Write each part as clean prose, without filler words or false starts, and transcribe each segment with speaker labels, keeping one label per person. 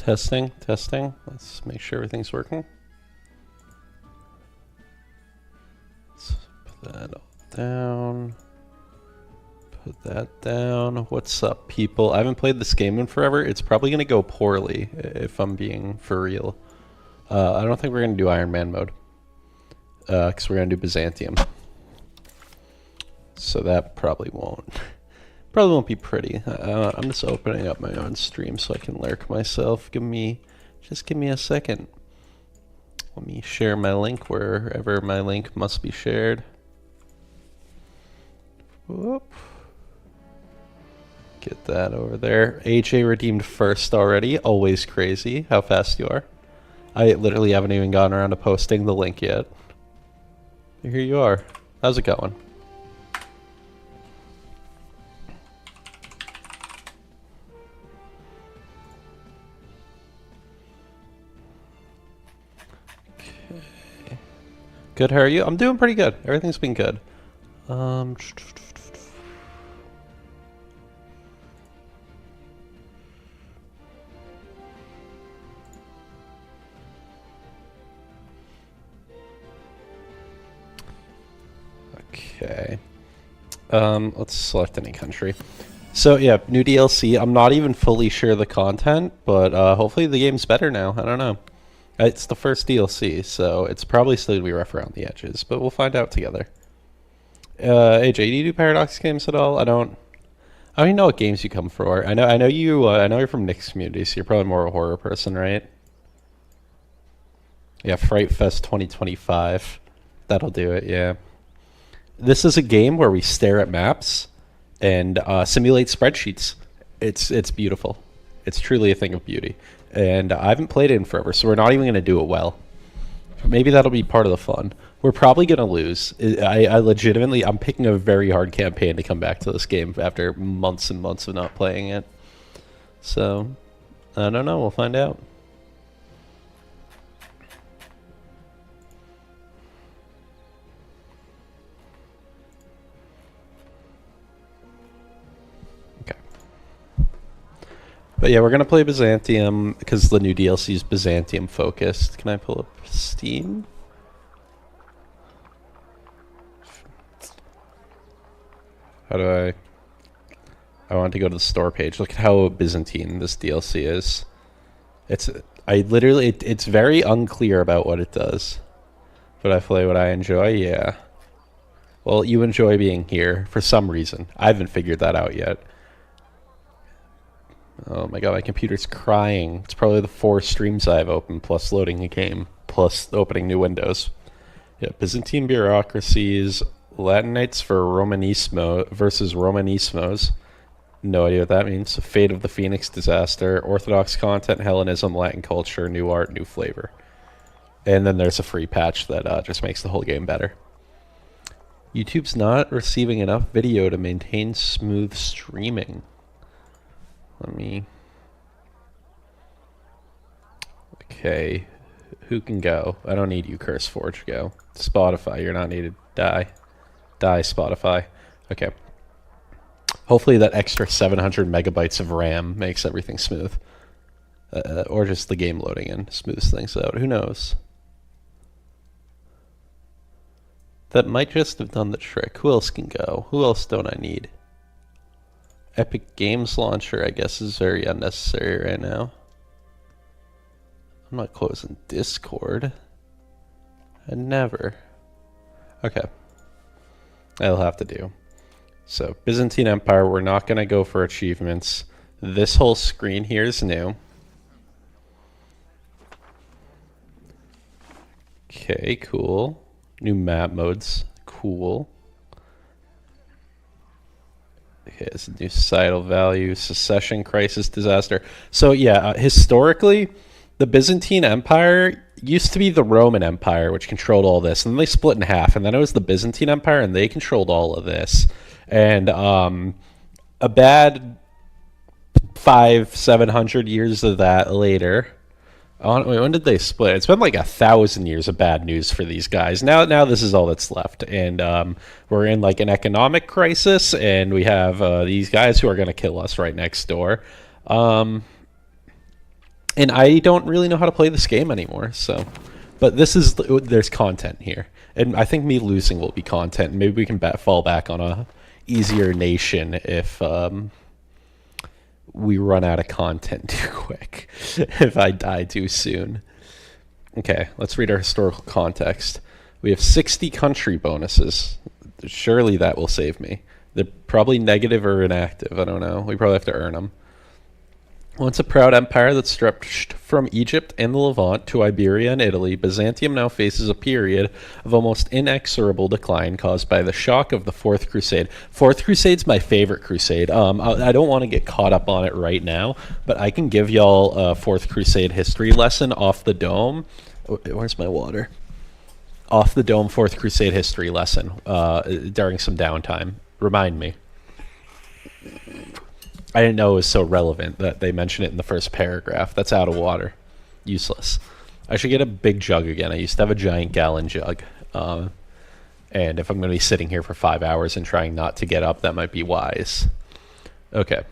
Speaker 1: Testing, testing. Let's make sure everything's working. Let's put that all down. Put that down. What's up, people? I haven't played this game in forever. It's probably going to go poorly, if I'm being for real. I don't think we're going to do Iron Man mode. Because we're going to do Byzantium. So that probably won't be pretty. I'm just opening up my own stream so I can lurk myself. Just give me a second. Let me share my link wherever my link must be shared. Whoop. Get that over there. AJ redeemed first already. Always crazy how fast you are. I literally haven't even gotten around to posting the link yet. Here you are. How's it going? Okay. Good, how are you? I'm doing pretty good. Everything's been good. Okay. Let's select any country. So yeah, new DLC. I'm not even fully sure the content, but hopefully the game's better now. I don't know. It's the first DLC, so it's probably still gonna be rough around the edges, but we'll find out together. AJ, do you do Paradox games at all? I don't even know what games you come for. I know you. I know you're from Nick's community, so you're probably more a horror person, right? Yeah, Fright Fest 2025. That'll do it. Yeah. This is a game where we stare at maps and simulate spreadsheets. It's beautiful. It's truly a thing of beauty. And I haven't played it in forever, so we're not even going to do it well. Maybe that'll be part of the fun. We're probably going to lose. I legitimately, I'm picking a very hard campaign to come back to this game after months and months of not playing it. So, I don't know. We'll find out. But yeah, we're going to play Byzantium because the new DLC is Byzantium focused. Can I pull up Steam? How do I want to go to the store page. Look at how Byzantine this DLC is. It's very unclear about what it does. But I play what I enjoy, yeah. Well, you enjoy being here for some reason. I haven't figured that out yet. Oh my god, my computer's crying. It's probably the 4 streams I've opened, plus loading a game, plus opening new windows. Yeah, Byzantine bureaucracies, Latinites for Romanismo versus Romanismos. No idea what that means. Fate of the Phoenix disaster, Orthodox content, Hellenism, Latin culture, new art, new flavor. And then there's a free patch that just makes the whole game better. YouTube's not receiving enough video to maintain smooth streaming. Okay, who can go? I don't need you, CurseForge. Go. Spotify, you're not needed. Die, Spotify. Okay. Hopefully that extra 700 megabytes of RAM makes everything smooth. Or just the game loading in smooths things out. Who knows? That might just have done the trick. Who else can go? Who else don't I need? Epic Games Launcher, I guess, is very unnecessary right now. I'm not closing Discord. I never. Okay. That'll have to do. So, Byzantine Empire, we're not going to go for achievements. This whole screen here is new. Okay, cool. New map modes. Cool. Okay, it's a new societal value, secession, crisis, disaster. So yeah, historically, the Byzantine Empire used to be the Roman Empire, which controlled all this, and then they split in half, and then it was the Byzantine Empire, and they controlled all of this. And a bad 500-700 years of that later. Wait, when did they split? It's been like 1,000 years of bad news for these guys. Now this is all that's left, and we're in like an economic crisis, and we have these guys who are going to kill us right next door. And I don't really know how to play this game anymore. So, but there's content here, and I think me losing will be content. Maybe we can fall back on a easier nation if we run out of content too quick. If I die too soon. Okay, let's read our historical context. We have 60 country bonuses. Surely that will save me. They're probably negative or inactive. I don't know. We probably have to earn them. Once a proud empire that stretched from Egypt and the Levant to Iberia and Italy, Byzantium now faces a period of almost inexorable decline caused by the shock of the Fourth Crusade. Fourth Crusade's my favorite crusade. I don't want to get caught up on it right now, but I can give y'all a Fourth Crusade history lesson off the dome. Where's my water? Off the dome Fourth Crusade history lesson during some downtime. Remind me. I didn't know it was so relevant that they mention it in the first paragraph. That's out of water. Useless. I should get a big jug again. I used to have a giant gallon jug. And if I'm going to be sitting here for 5 hours and trying not to get up, that might be wise. Okay.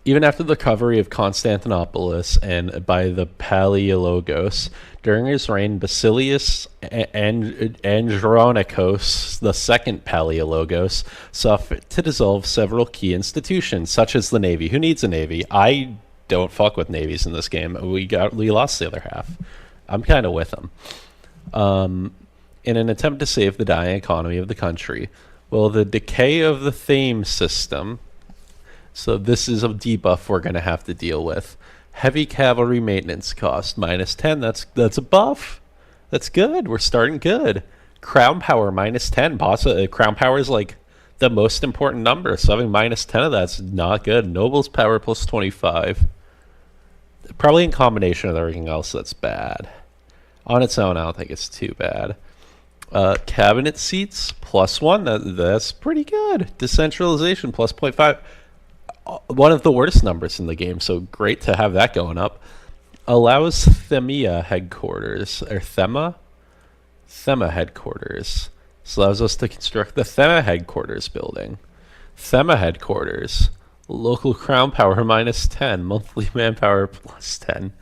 Speaker 1: Even after the recovery of Constantinopolis and by the Palaiologos, during his reign, Basilius Andronicos, the second Palaiologos, saw fit to dissolve several key institutions, such as the Navy. Who needs a Navy? I don't fuck with navies in this game. We lost the other half. I'm kind of with them. In an attempt to save the dying economy of the country. Well, the decay of the Thame system... So this is a debuff we're going to have to deal with. Heavy cavalry maintenance cost, -10. That's a buff. That's good. We're starting good. Crown power, -10. Crown power is like the most important number. So having -10 of that's not good. Nobles power +25. Probably in combination with everything else that's bad. On its own, I don't think it's too bad. Cabinet seats, +1. That's pretty good. Decentralization, +0.5. One of the worst numbers in the game, so great to have that going up. Allows Thema headquarters, or Thema headquarters. So allows us to construct the Thema headquarters building. Thema headquarters, local crown power -10, monthly manpower +10.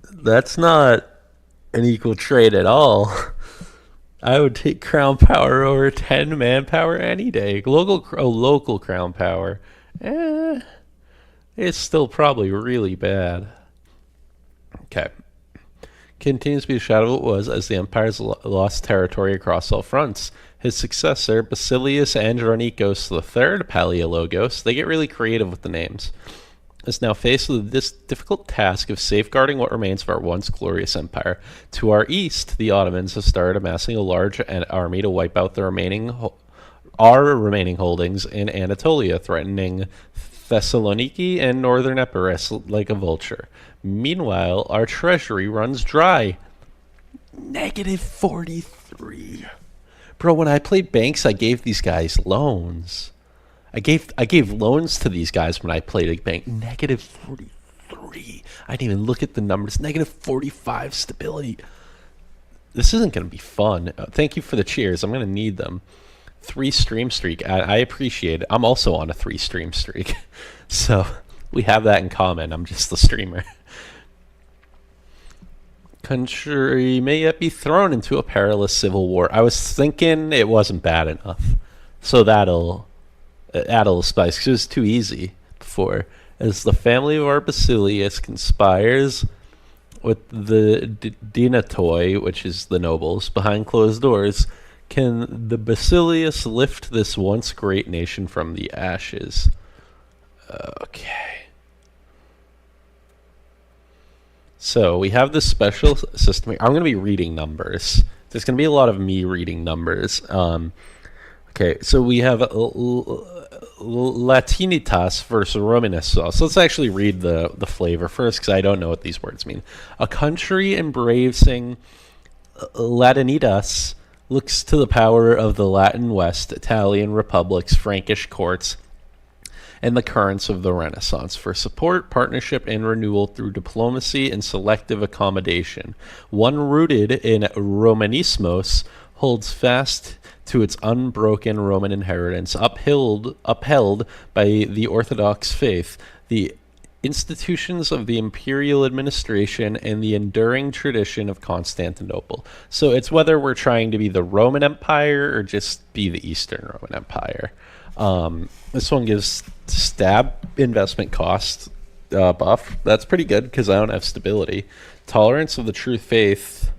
Speaker 1: That's not an equal trade at all. I would take crown power over 10 manpower any day. Local crown power. It's still probably really bad. Okay. Continues to be a shadow of what was as the Empire's lost territory across all fronts. His successor, Basilius Andronikos III, Palaiologos, they get really creative with the names, is now faced with this difficult task of safeguarding what remains of our once glorious empire. To our east, the Ottomans have started amassing a large army to wipe out the our remaining holdings in Anatolia, threatening Thessaloniki and northern Epirus like a vulture. Meanwhile, our treasury runs dry. -43. Bro, when I played banks, I gave these guys loans. I gave loans to these guys when I played a bank. -43. I didn't even look at the numbers. -45 stability. This isn't going to be fun. Thank you for the cheers. I'm going to need them. 3 stream streak. I appreciate it. I'm also on a 3 stream streak. So we have that in common. I'm just the streamer. Country may yet be thrown into a perilous civil war. I was thinking it wasn't bad enough. So that'll spice, because it was too easy before. As the family of our Basilius conspires with the Dinatoi, which is the nobles, behind closed doors, can the Basilius lift this once great nation from the ashes? Okay. So we have this special system here. I'm going to be reading numbers. There's going to be a lot of me reading numbers. Okay, so we have Latinitas versus Romanus. So let's actually read the flavor first, because I don't know what these words mean. A country embracing Latinitas looks to the power of the Latin West, Italian republics, Frankish courts, and the currents of the Renaissance for support, partnership, and renewal through diplomacy and selective accommodation. One rooted in Romanismos holds fast to its unbroken Roman inheritance, upheld by the Orthodox faith, the institutions of the imperial administration and the enduring tradition of Constantinople. So it's whether we're trying to be the Roman Empire or just be the Eastern Roman Empire. This one gives stab investment cost buff. That's pretty good because I don't have stability. Tolerance of the true faith.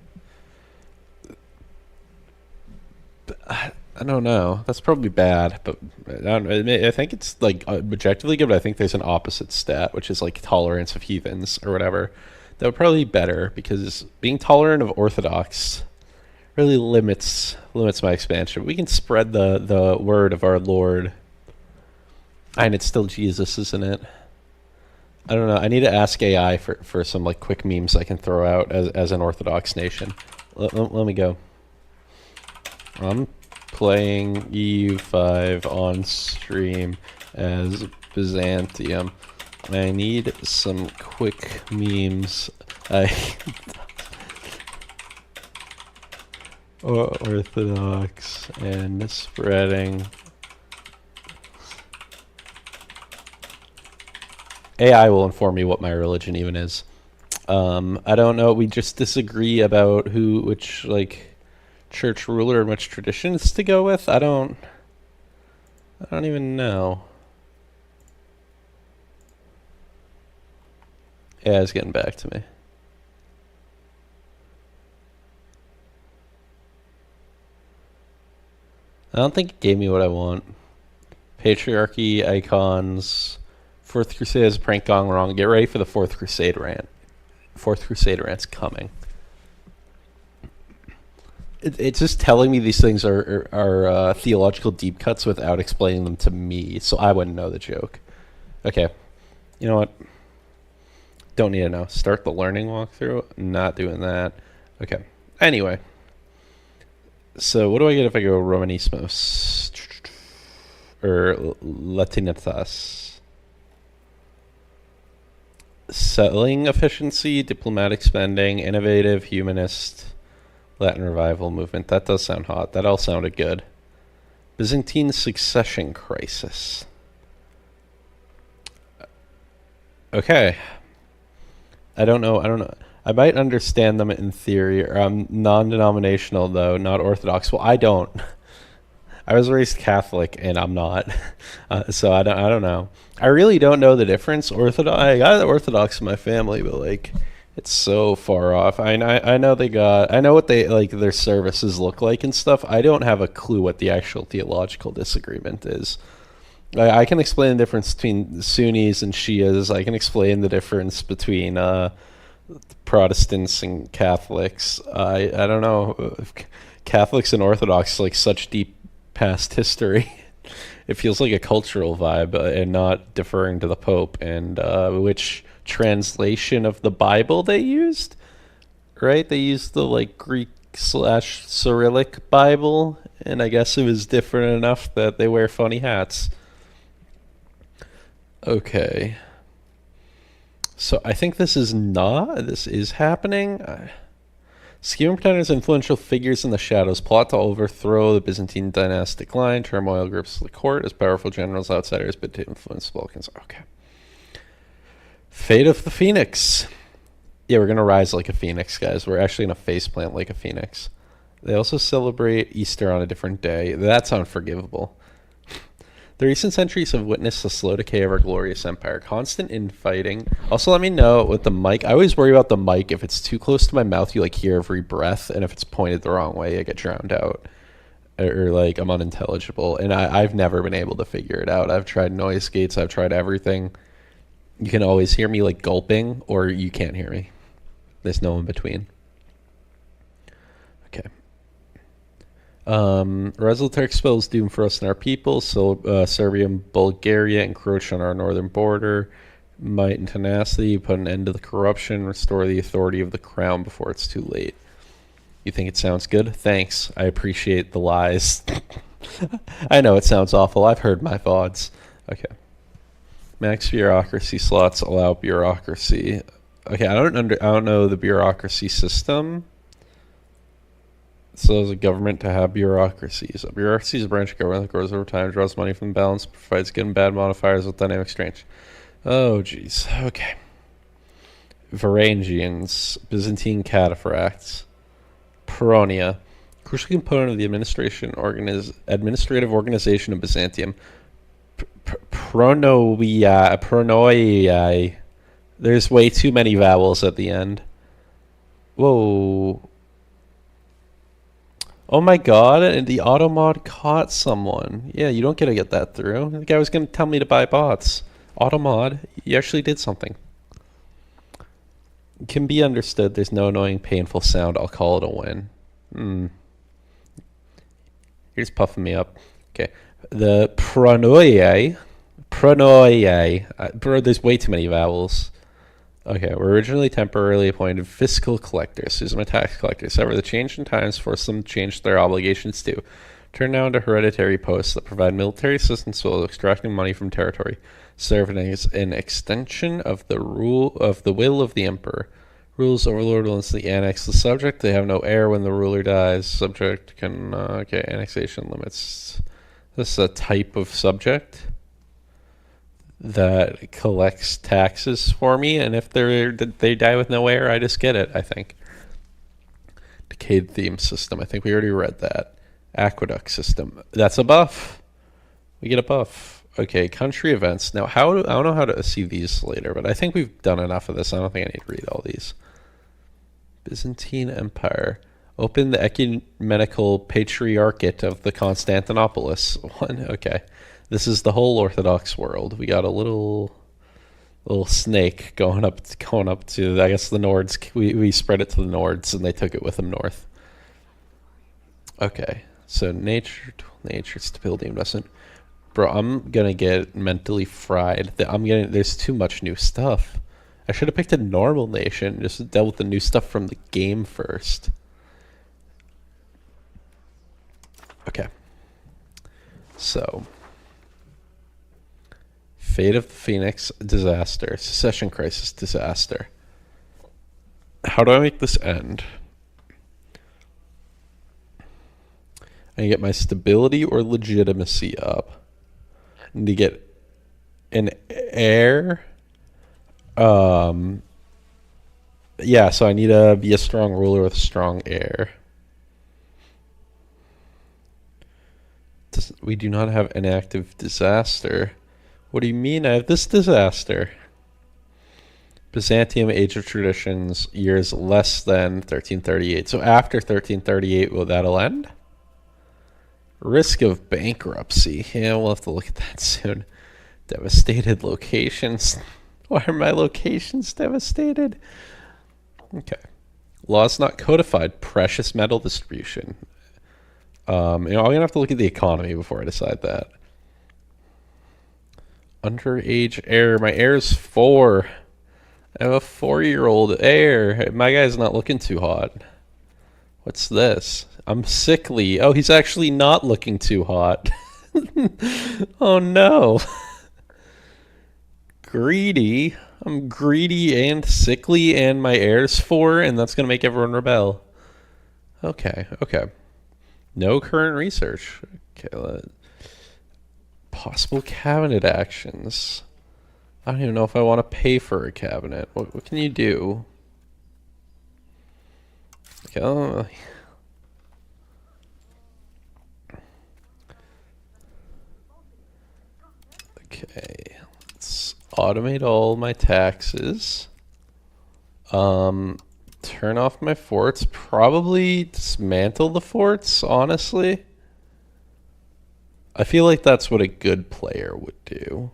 Speaker 1: I don't know. That's probably bad, but I think it's like objectively good. But I think there's an opposite stat, which is like tolerance of heathens or whatever. That would probably be better because being tolerant of Orthodox really limits my expansion. We can spread the word of our Lord, and it's still Jesus, isn't it? I don't know. I need to ask AI for some like quick memes I can throw out as an Orthodox nation. Let me go. I'm playing EU5 on stream as Byzantium. I need some quick memes. Orthodox and spreading. AI will inform me what my religion even is. I don't know. We just disagree about which like church ruler and which traditions to go with. I don't even know. Yeah, it's getting back to me. I don't think it gave me what I want. Patriarchy, icons, Fourth Crusade has a prank gone wrong. Get ready for the Fourth Crusade rant. Fourth Crusade rant's coming. It's just telling me these things are theological deep cuts without explaining them to me, so I wouldn't know the joke. Okay, you know what? Don't need to know. Start the learning walkthrough. Not doing that. Okay. Anyway, so what do I get if I go Romanismos or Latinitas? Selling efficiency, diplomatic spending, innovative, humanist. Latin revival movement. That does sound hot. That all sounded good. Byzantine succession crisis. Okay. I don't know. I might understand them in theory. I'm non-denominational though, not Orthodox. Well, I don't. I was raised Catholic and I'm not. So I don't know. I really don't know the difference. I got the Orthodox in my family, but like it's so far off. I know I know what they like their services look like and stuff. I don't have a clue what the actual theological disagreement is. I can explain the difference between Sunnis and Shias. I can explain the difference between Protestants and Catholics. I don't know if Catholics and Orthodox like such deep past history. It feels like a cultural vibe and not deferring to the Pope and which translation of the Bible they used, right? They used the like Greek / Cyrillic Bible, and I guess it was different enough that they wear funny hats. Okay. So I think this is happening. Scheming pretenders, influential figures in the shadows plot to overthrow the Byzantine dynastic line. Turmoil grips the court as powerful generals, outsiders, but to influence the Balkans. Okay. Fate of the Phoenix. Yeah, we're going to rise like a phoenix, guys. We're actually going to faceplant like a phoenix. They also celebrate Easter on a different day. That's unforgivable. The recent centuries have witnessed the slow decay of our glorious empire. Constant infighting. Also, let me know with the mic. I always worry about the mic. If it's too close to my mouth, you like hear every breath. And if it's pointed the wrong way, I get drowned out. Or like I'm unintelligible. And I've never been able to figure it out. I've tried noise gates. I've tried everything. You can always hear me like gulping or you can't hear me. There's no in between. Okay. Resolutar expels doom for us and our people. So Serbia and Bulgaria encroach on our northern border. Might and tenacity put an end to the corruption, restore the authority of the crown before it's too late. You think it sounds good? Thanks. I appreciate the lies. I know it sounds awful. I've heard my VODs. Okay. Max bureaucracy slots allow bureaucracy. Okay, I don't know the bureaucracy system. So as a government to have bureaucracies. A bureaucracy is a branch of government that grows over time, draws money from the balance, provides good and bad modifiers with dynamic exchange. Oh, jeez. Okay. Varangians, Byzantine cataphracts, Peronia, crucial component of the administrative organization of Byzantium. Pronoii. There's way too many vowels at the end. Whoa. Oh my god, and the automod caught someone. Yeah, you don't get that through. The guy was going to tell me to buy bots. Automod, you actually did something. Can be understood. There's no annoying, painful sound. I'll call it a win. You're just puffing me up. Okay. The pronoia. Bro, there's way too many vowels. Okay, were originally temporarily appointed fiscal collectors. These are my tax collectors. However, the change in times forced them to change their obligations too. Turn now into hereditary posts that provide military assistance while extracting money from territory, serving as an extension of the will of the emperor. Rules overlord will instantly annex the subject. They have no heir when the ruler dies. Subject can annexation limits. This is a type of subject that collects taxes for me, and if they die with no heir, I just get it, I think. Decayed theme system. I think we already read that. Aqueduct system. That's a buff. We get a buff. Okay, country events. Now, I don't know how to see these later, but I think we've done enough of this. I don't think I need to read all these. Byzantine Empire. Open the ecumenical patriarchate of the Constantinopolis. One. Okay. This is the whole Orthodox world. We got a little snake going up to I guess the Nords. We spread it to the Nords and they took it with them north. Okay, so nature, stability, investment. Bro, I'm gonna get mentally fried. There's too much new stuff. I should have picked a normal nation. Just dealt with the new stuff from the game first. Okay. So. Fate of the Phoenix, disaster. Secession crisis, disaster. How do I make this end? I can get my stability or legitimacy up. I need to get an heir. Yeah, so I need to be a strong ruler with a strong heir. We do not have an active disaster. What do you mean I have this disaster? Byzantium, Age of Traditions, years less than 1338. So after 1338, will that'll end? Risk of bankruptcy. Yeah, we'll have to look at that soon. Devastated locations. Why are my locations devastated? Okay. Laws not codified. Precious metal distribution. I'm gonna have to look at the economy before I decide that. Underage heir. My heir's 4. I have a 4-year-old heir. My guy's not looking too hot. What's this? I'm sickly. Oh, he's actually not looking too hot. Oh no. Greedy. I'm greedy and sickly and my heir's 4 and that's going to make everyone rebel. Okay. No current research. Okay, possible cabinet actions. I don't even know if I want to pay for a cabinet. What can you do? Okay. Okay. Let's automate all my taxes. Turn off my forts. Probably dismantle the forts, honestly. I feel like that's what a good player would do.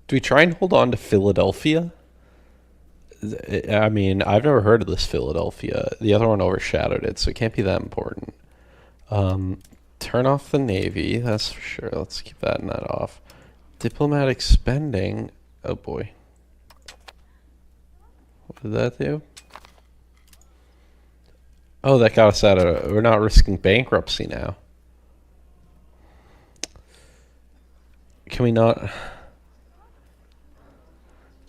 Speaker 1: Do we try and hold on to Philadelphia? I mean, I've never heard of this Philadelphia. The other one overshadowed it, so it can't be that important. Turn off the Navy, that's for sure. Let's keep that and that off. Diplomatic spending. Oh boy. What did that do? Oh, that got us out of... We're not risking bankruptcy now. Can we not...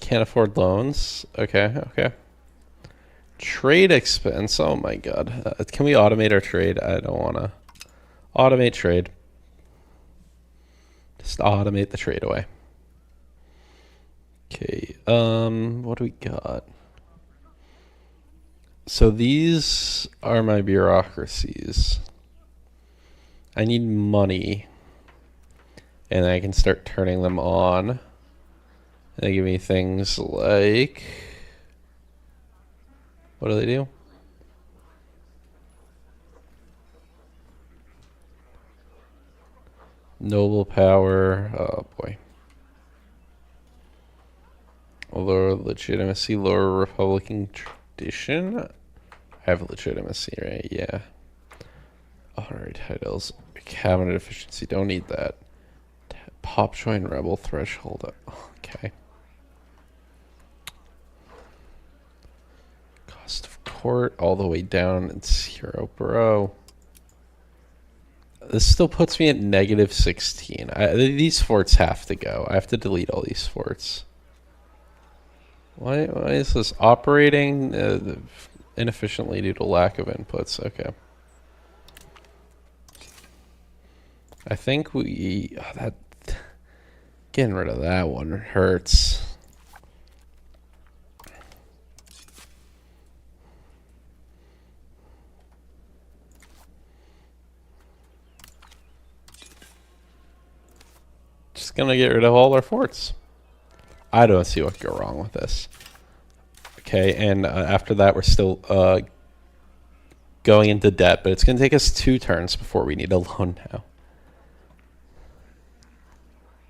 Speaker 1: Can't afford loans? Okay. Trade expense. Oh my god. Can we automate our trade? I don't want to. Automate trade. Just automate the trade away. Okay, what do we got? So these are my bureaucracies. I need money, and I can start turning them on. And they give me things like, what do they do? Noble power. Oh boy. Lower legitimacy, lower Republican tradition. I have legitimacy, right? Yeah. Honorary titles. Cabinet efficiency. Don't need that. Pop join rebel threshold. Okay. Cost of court all the way down at 0, bro. This still puts me at negative 16. These forts have to go. I have to delete all these forts. Why is this operating inefficiently due to lack of inputs? Okay. I think that getting rid of that one hurts. Just gonna get rid of all our forts. I don't see what could go wrong with this. Okay, and after that, we're still going into debt, but it's going to take us 2 turns before we need a loan now.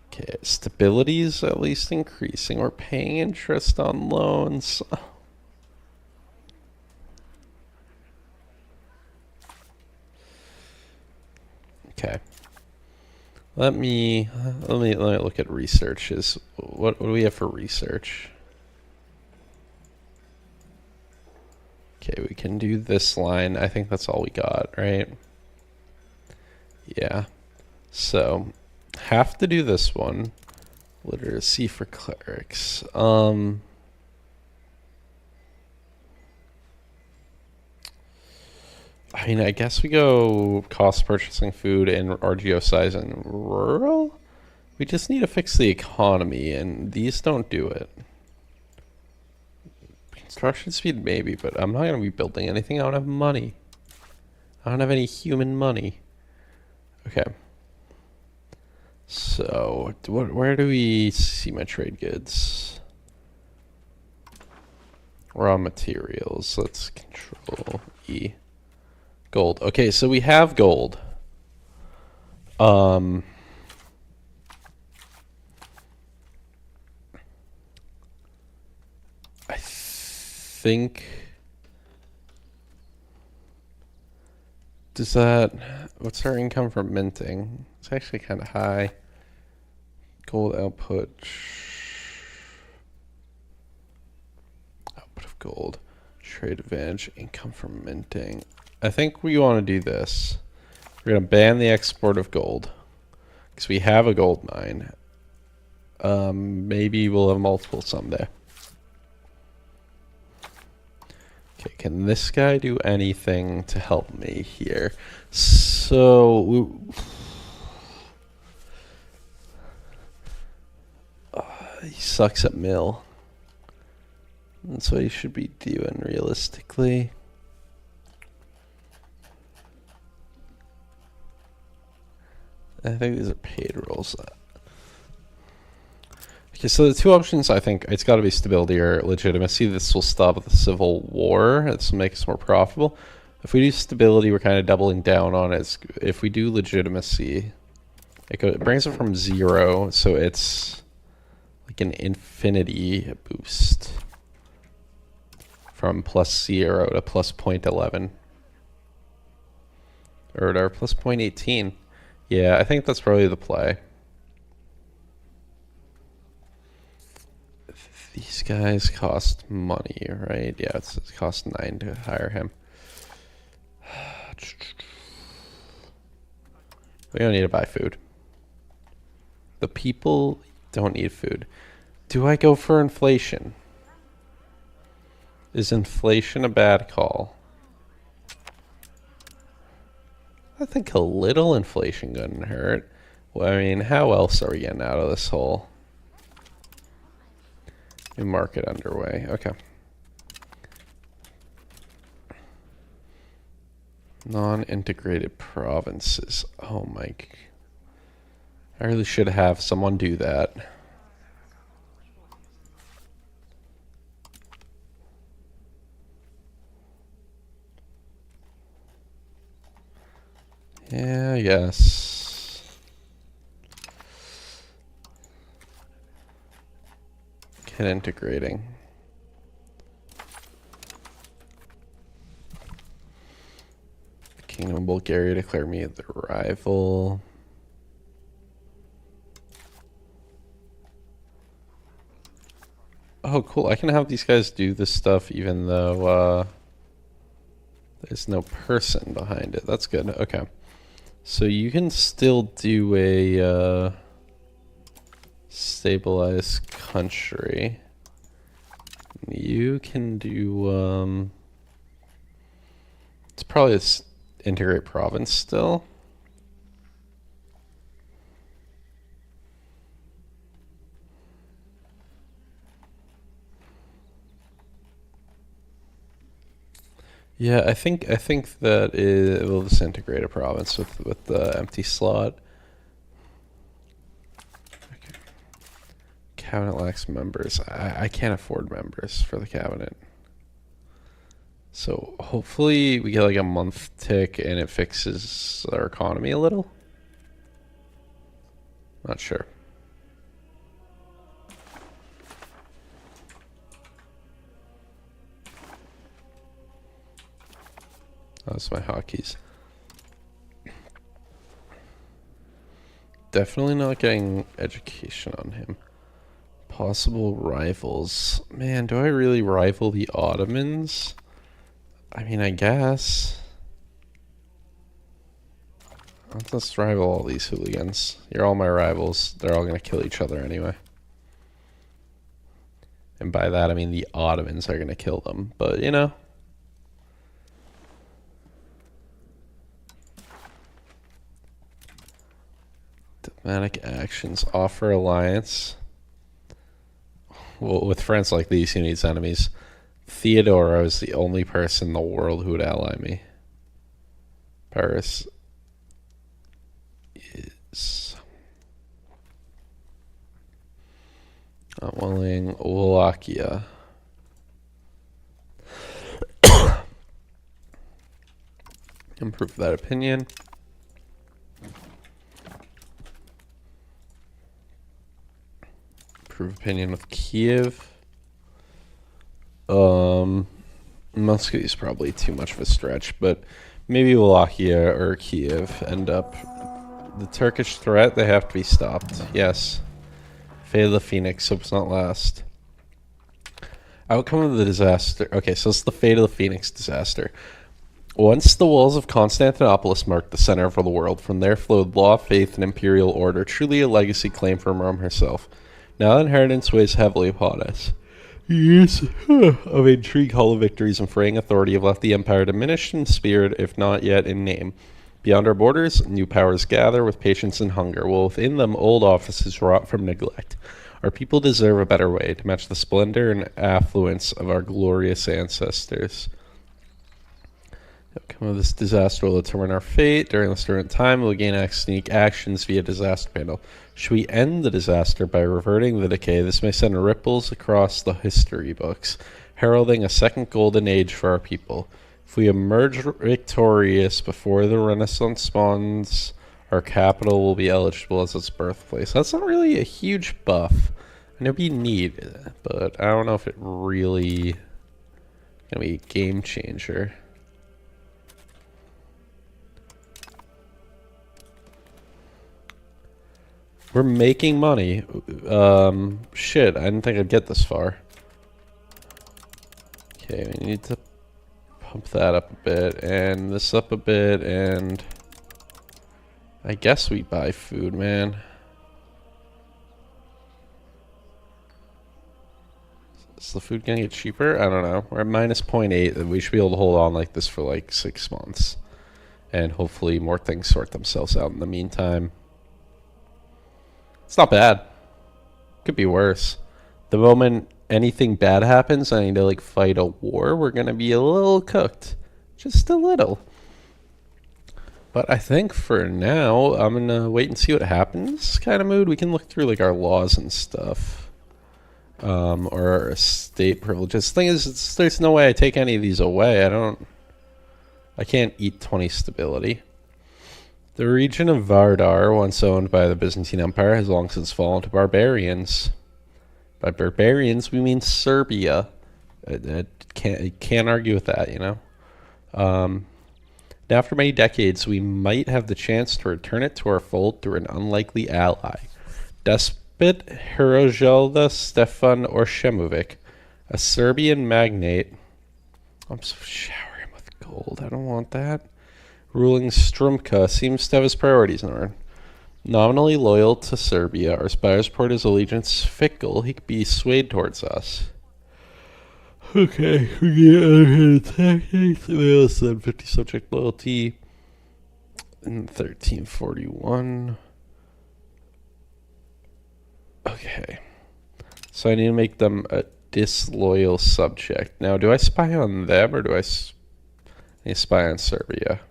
Speaker 1: Okay, stability is at least increasing. We're paying interest on loans. Okay. Let me look at researches. What do we have for research? Okay, we can do this line. I think that's all we got, right? Yeah. So, have to do this one. Literacy for clerics. I mean, I guess we go cost purchasing food and RGO size and rural. We just need to fix the economy, and these don't do it. Construction speed, maybe, but I'm not going to be building anything. I don't have money. I don't have any human money. Okay. So, where do we see my trade goods? Raw materials. Let's control E. Gold. Okay, so we have gold. I think. Does that? What's our income from minting? It's actually kind of high. Gold output. Output of gold. Trade advantage. Income from minting. I think we want to do this. We're going to ban the export of gold. Because we have a gold mine. Maybe we'll have multiple someday. Okay, can this guy do anything to help me here? So... he sucks at mill. That's what he should be doing realistically. I think these are paid rolls. Okay, so the 2 options, I think it's got to be stability or legitimacy. This will stop the civil war. This will make us more profitable. If we do stability, we're kind of doubling down on it. If we do legitimacy, it brings it from 0, so it's like an infinity boost from +0 to +0.11 or +0.18. Yeah, I think that's probably the play. These guys cost money, right? Yeah, it costs 9 to hire him. We don't need to buy food. The people don't need food. Do I go for inflation? Is inflation a bad call? I think a little inflation couldn't hurt. I mean, how else are we getting out of this hole? New market underway. Okay. Non-integrated provinces. Oh my. I really should have someone do that. Yeah, I guess. Get integrating. Kingdom of Bulgaria declare me the rival. Oh, cool. I can have these guys do this stuff even though there's no person behind it. That's good. Okay. So you can still do a stabilized country. You can do it's probably a integrate province still. Yeah, I think that it will disintegrate a province with the empty slot. Okay. Cabinet lacks members. I can't afford members for the cabinet. So hopefully we get like a month tick and it fixes our economy a little. Not sure. That's my hotkeys. Definitely not getting education on him. Possible rivals. Man, do I really rival the Ottomans? I mean, I guess. Let's rival all these hooligans. You're all my rivals. They're all gonna kill each other anyway. And by that, I mean the Ottomans are gonna kill them. But, you know. Diplomatic actions. Offer alliance. Well, with friends like these, who needs enemies? Theodora is the only person in the world who would ally me. Paris is not willing. Wallachia. Improve that opinion. Improve opinion with Kiev. Moscow is probably too much of a stretch, but maybe Wallachia or Kiev end up. The Turkish threat, they have to be stopped. Yes. Fate of the Phoenix, hope it's not last. Outcome of the disaster. Okay, so it's the Fate of the Phoenix disaster. Once the walls of Constantinopolis marked the center of the world, from there flowed law, faith, and imperial order, truly a legacy claim from Rome herself. Now the inheritance weighs heavily upon us. Years of intrigue, hollow victories, and fraying authority have left the empire diminished in spirit, if not yet in name. Beyond our borders, new powers gather with patience and hunger, while within them old offices rot from neglect. Our people deserve a better way to match the splendor and affluence of our glorious ancestors. The outcome of this disaster will determine our fate. During this current time, we'll gain sneak actions via disaster panel. Should we end the disaster by reverting the decay, this may send ripples across the history books, heralding a second golden age for our people. If we emerge victorious before the Renaissance spawns, our capital will be eligible as its birthplace. That's not really a huge buff. I know we need it, but I don't know if it really gonna be a game changer. We're making money. Shit, I didn't think I'd get this far. Okay, we need to pump that up a bit, and this up a bit, and I guess we buy food, man. Is the food gonna get cheaper? I don't know. We're at minus 0.8, and we should be able to hold on like this for like 6 months. And hopefully more things sort themselves out in the meantime. It's not bad. Could be worse. The moment anything bad happens, I need to like fight a war, we're gonna be a little cooked. Just a little. But I think for now, I'm gonna wait and see what happens kind of mood. We can look through like our laws and stuff. Or our state privileges. Thing is, there's no way I take any of these away. I can't eat 20 stability. The region of Vardar, once owned by the Byzantine Empire, has long since fallen to barbarians. By barbarians, we mean Serbia. I can't argue with that, you know. After many decades, we might have the chance to return it to our fold through an unlikely ally. Despot Hirojelda Stefan Orshemovic, a Serbian magnate. I'm so showering with gold. I don't want that. Ruling Strumka seems to have his priorities in order. Nominally loyal to Serbia, or spires toward his allegiance fickle, he could be swayed towards us. Okay, we get underhanded tactics, surveillance, and 50 subject loyalty. In 1341. Okay. So I need to make them a disloyal subject. Now, do I spy on them, or do I need to spy on Serbia?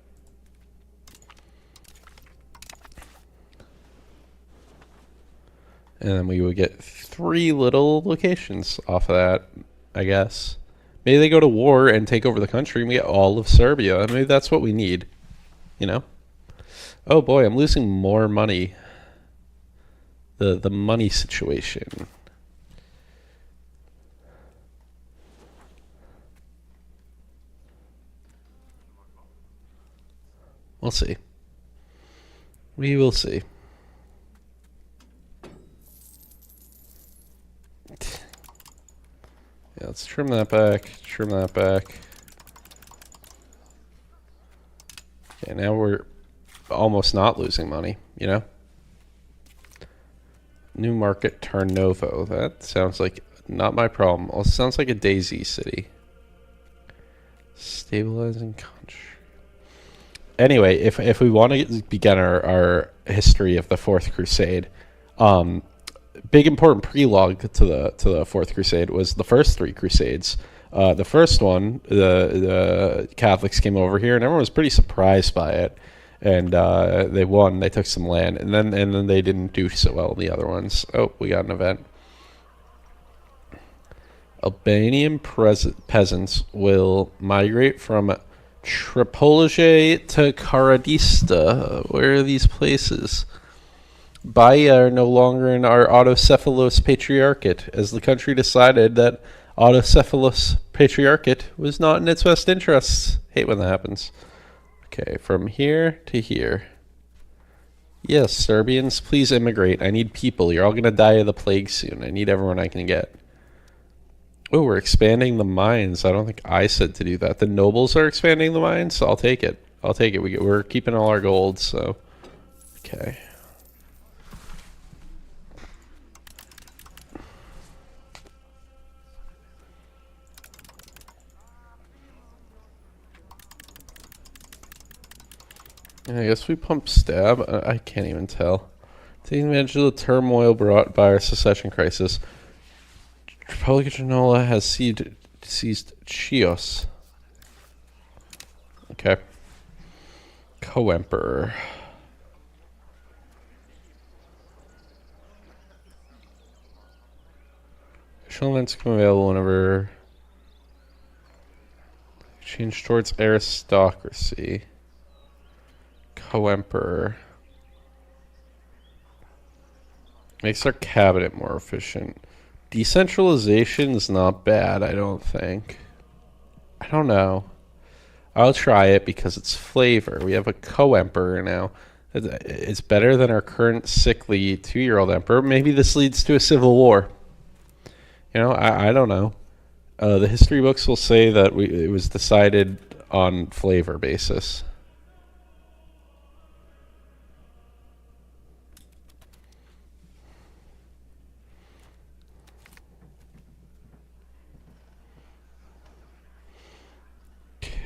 Speaker 1: And then we would get 3 little locations off of that, I guess. Maybe they go to war and take over the country and we get all of Serbia. Maybe that's what we need, you know? Oh boy, I'm losing more money. The money situation. We'll see. We will see. Yeah, let's trim that back, trim that back. Okay, now we're almost not losing money, you know? New market Tarnovo. That sounds like not my problem. Also sounds like a Daisy city. Stabilizing country. Anyway, if we want to begin our history of the Fourth Crusade, big important prelogue to the Fourth Crusade was the first 3 Crusades. The first one, the Catholics came over here, and everyone was pretty surprised by it. And they won. They took some land, and then they didn't do so well in the other ones. Oh, we got an event. Albanian peasants will migrate from Tripolje to Karadista. Where are these places? Baia are no longer in our autocephalous patriarchate, as the country decided that autocephalous patriarchate was not in its best interests. Hate when that happens. Okay, from here to here. Yes, Serbians, please immigrate. I need people. You're all going to die of the plague soon. I need everyone I can get. Oh, we're expanding the mines. I don't think I said to do that. The nobles are expanding the mines, so I'll take it. I'll take it. We're keeping all our gold, so... Okay. I guess we pump stab. I can't even tell. Taking advantage of the turmoil brought by our secession crisis, Republic of Genola has seized Chios. Okay. Co-emperor. Additional events come available whenever change towards aristocracy. Co-emperor. Makes our cabinet more efficient. Decentralization is not bad, I don't think. I don't know. I'll try it because it's flavor. We have a co-emperor now. It's better than our current sickly 2-year-old emperor. Maybe this leads to a civil war. You know, I don't know. The history books will say that it was decided on flavor basis.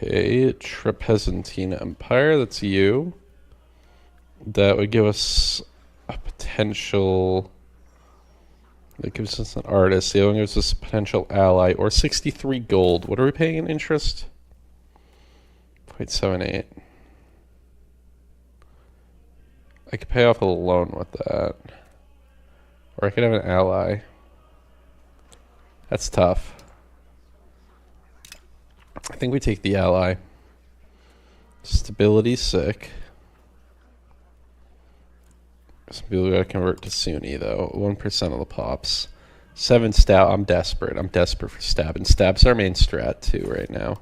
Speaker 1: Okay, Trapezontine Empire, that's you. That would give us a potential potential. It gives us an artist. The other one gives us a potential ally. Or 63 gold. What are we paying in interest? 0.78. I could pay off a loan with that. Or I could have an ally. That's tough. I think we take the ally. Stability's sick. Some people gotta convert to Sunni though. 1% of the pops. 7 stab. I'm desperate. I'm desperate for stab. And stab's our main strat too right now.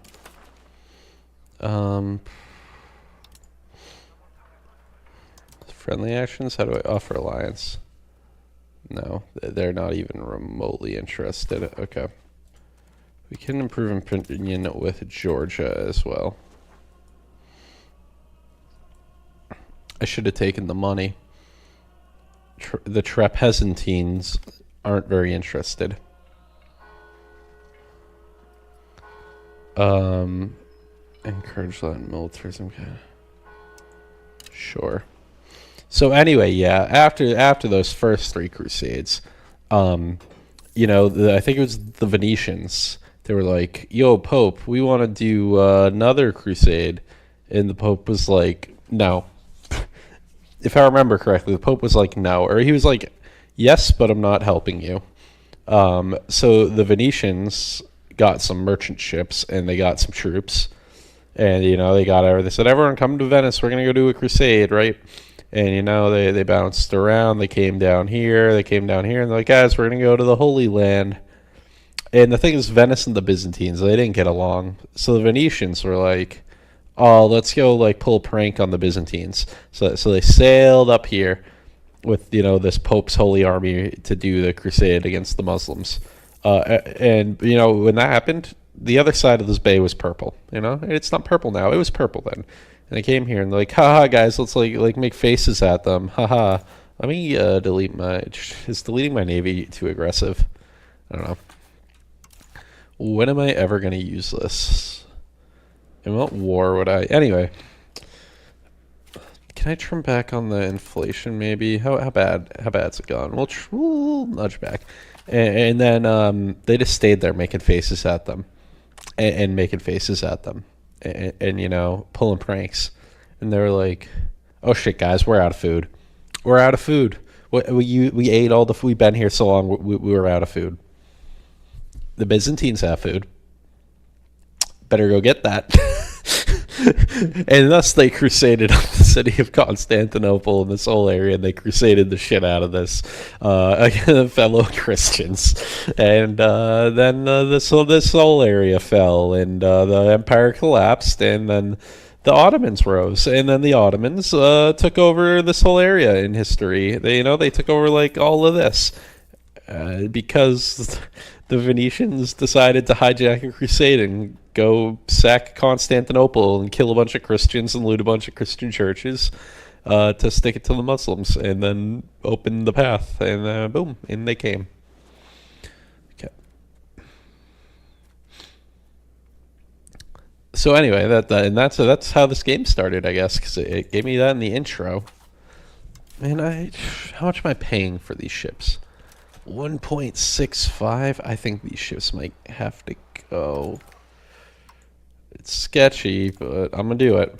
Speaker 1: Friendly actions? How do I offer alliance? No, they're not even remotely interested. Okay. We can improve opinion with Georgia as well. I should have taken the money. The Trapezontines aren't very interested. Encourage Latin militarism. Okay. Sure. So anyway, yeah, after those first 3 crusades, you know, I think it was the Venetians. They were like, "Yo, Pope, we want to do another crusade," and the Pope was like, "No." If I remember correctly, the Pope was like, "No," or he was like, "Yes, but I'm not helping you." So the Venetians got some merchant ships and they got some troops, and you know they got everything. They said, "Everyone, come to Venice. We're gonna go do a crusade, right?" And you know they bounced around. They came down here. They came down here, and they're like, "Guys, we're gonna go to the Holy Land." And the thing is, Venice and the Byzantines, they didn't get along. So the Venetians were like, "Oh, let's go like pull a prank on the Byzantines." So they sailed up here with, you know, this Pope's holy army to do the crusade against the Muslims. And you know, when that happened, the other side of this bay was purple. You know, it's not purple now. It was purple then. And they came here and they're like, "Haha, guys, let's like make faces at them. Haha." Let me delete my. Is deleting my navy too aggressive? I don't know. When am I ever gonna use this? In what war would I? Anyway, can I trim back on the inflation? Maybe. How bad's it gone? We'll nudge back, and then they just stayed there making faces at them, and making faces at them, and you know, pulling pranks, and they were like, "Oh shit, guys, we're out of food. We're out of food. We ate all the food. We've been here so long. We were out of food. The Byzantines have food. Better go get that." And thus they crusaded on the city of Constantinople and this whole area, and they crusaded the shit out of this fellow Christians. And then this whole area fell, and the empire collapsed, and then the Ottomans rose, and then the Ottomans took over this whole area in history. They took over like all of this because the Venetians decided to hijack a crusade and go sack Constantinople and kill a bunch of Christians and loot a bunch of Christian churches to stick it to the Muslims, and then open the path, and boom, in they came. Okay. So anyway, that's how this game started, I guess, because it gave me that in the intro. And how much am I paying for these ships? 1.65. I think these ships might have to go. It's sketchy, but I'm gonna do it.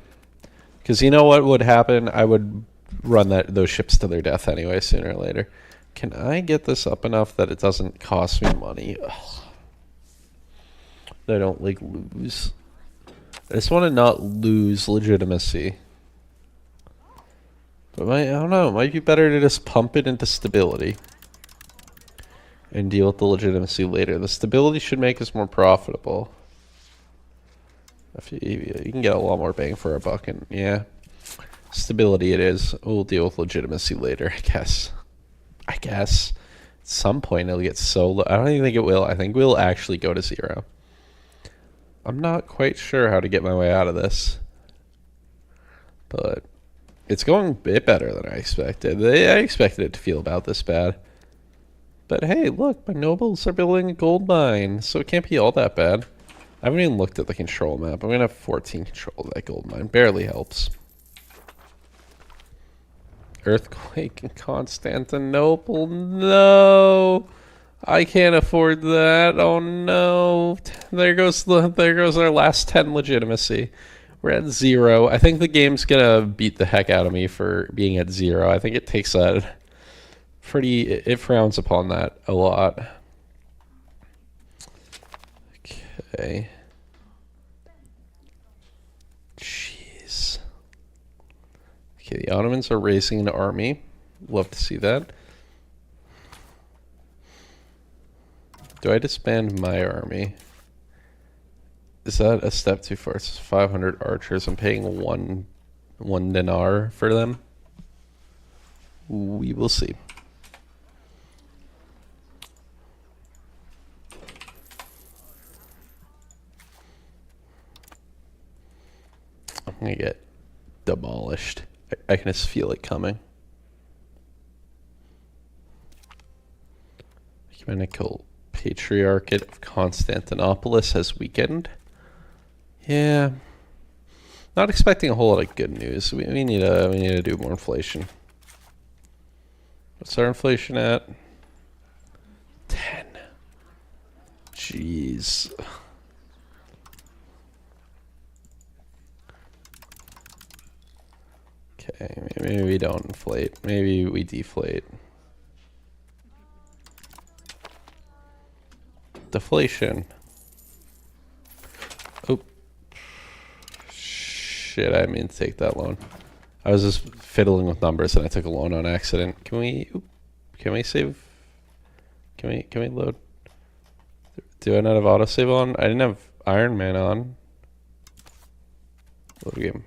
Speaker 1: Because you know what would happen? I would run those ships to their death anyway, sooner or later. Can I get this up enough that it doesn't cost me money? Ugh. That I don't like lose. I just want to not lose legitimacy. But I don't know. It might be better to just pump it into stability and deal with the legitimacy later. The stability should make us more profitable. If you can get a lot more bang for a buck, and yeah, stability it is. We'll deal with legitimacy later, I guess. At some point it'll get so low. I don't even think it will. I think we'll actually go to 0. I'm not quite sure how to get my way out of this, but it's going a bit better than I expected. I expected it to feel about this bad. But hey, look, my nobles are building a gold mine, so it can't be all that bad. I haven't even looked at the control map. I'm going to have 14 control of that gold mine. Barely helps. Earthquake in Constantinople. No, I can't afford that. Oh no, there goes our last 10 legitimacy. We're at 0. I think the game's gonna beat the heck out of me for being at 0. I think it takes that pretty. It frowns upon that a lot. Okay. Jeez. Okay, the Ottomans are raising an army. Love to see that. Do I disband my army? Is that a step too far? It's 500 archers. I'm paying one dinar for them. We will see. I'm gonna get demolished. I can just feel it coming. Ecumenical Patriarchate of Constantinople has weakened. Yeah, not expecting a whole lot of good news. We need to do more inflation. What's our inflation at? 10. Jeez. Okay, maybe we don't inflate. Maybe we deflate. Deflation. Oh. Shit, I didn't mean to take that loan. I was just fiddling with numbers and I took a loan on accident. Can we save? Can we load? Do I not have autosave on? I didn't have Iron Man on. Load game.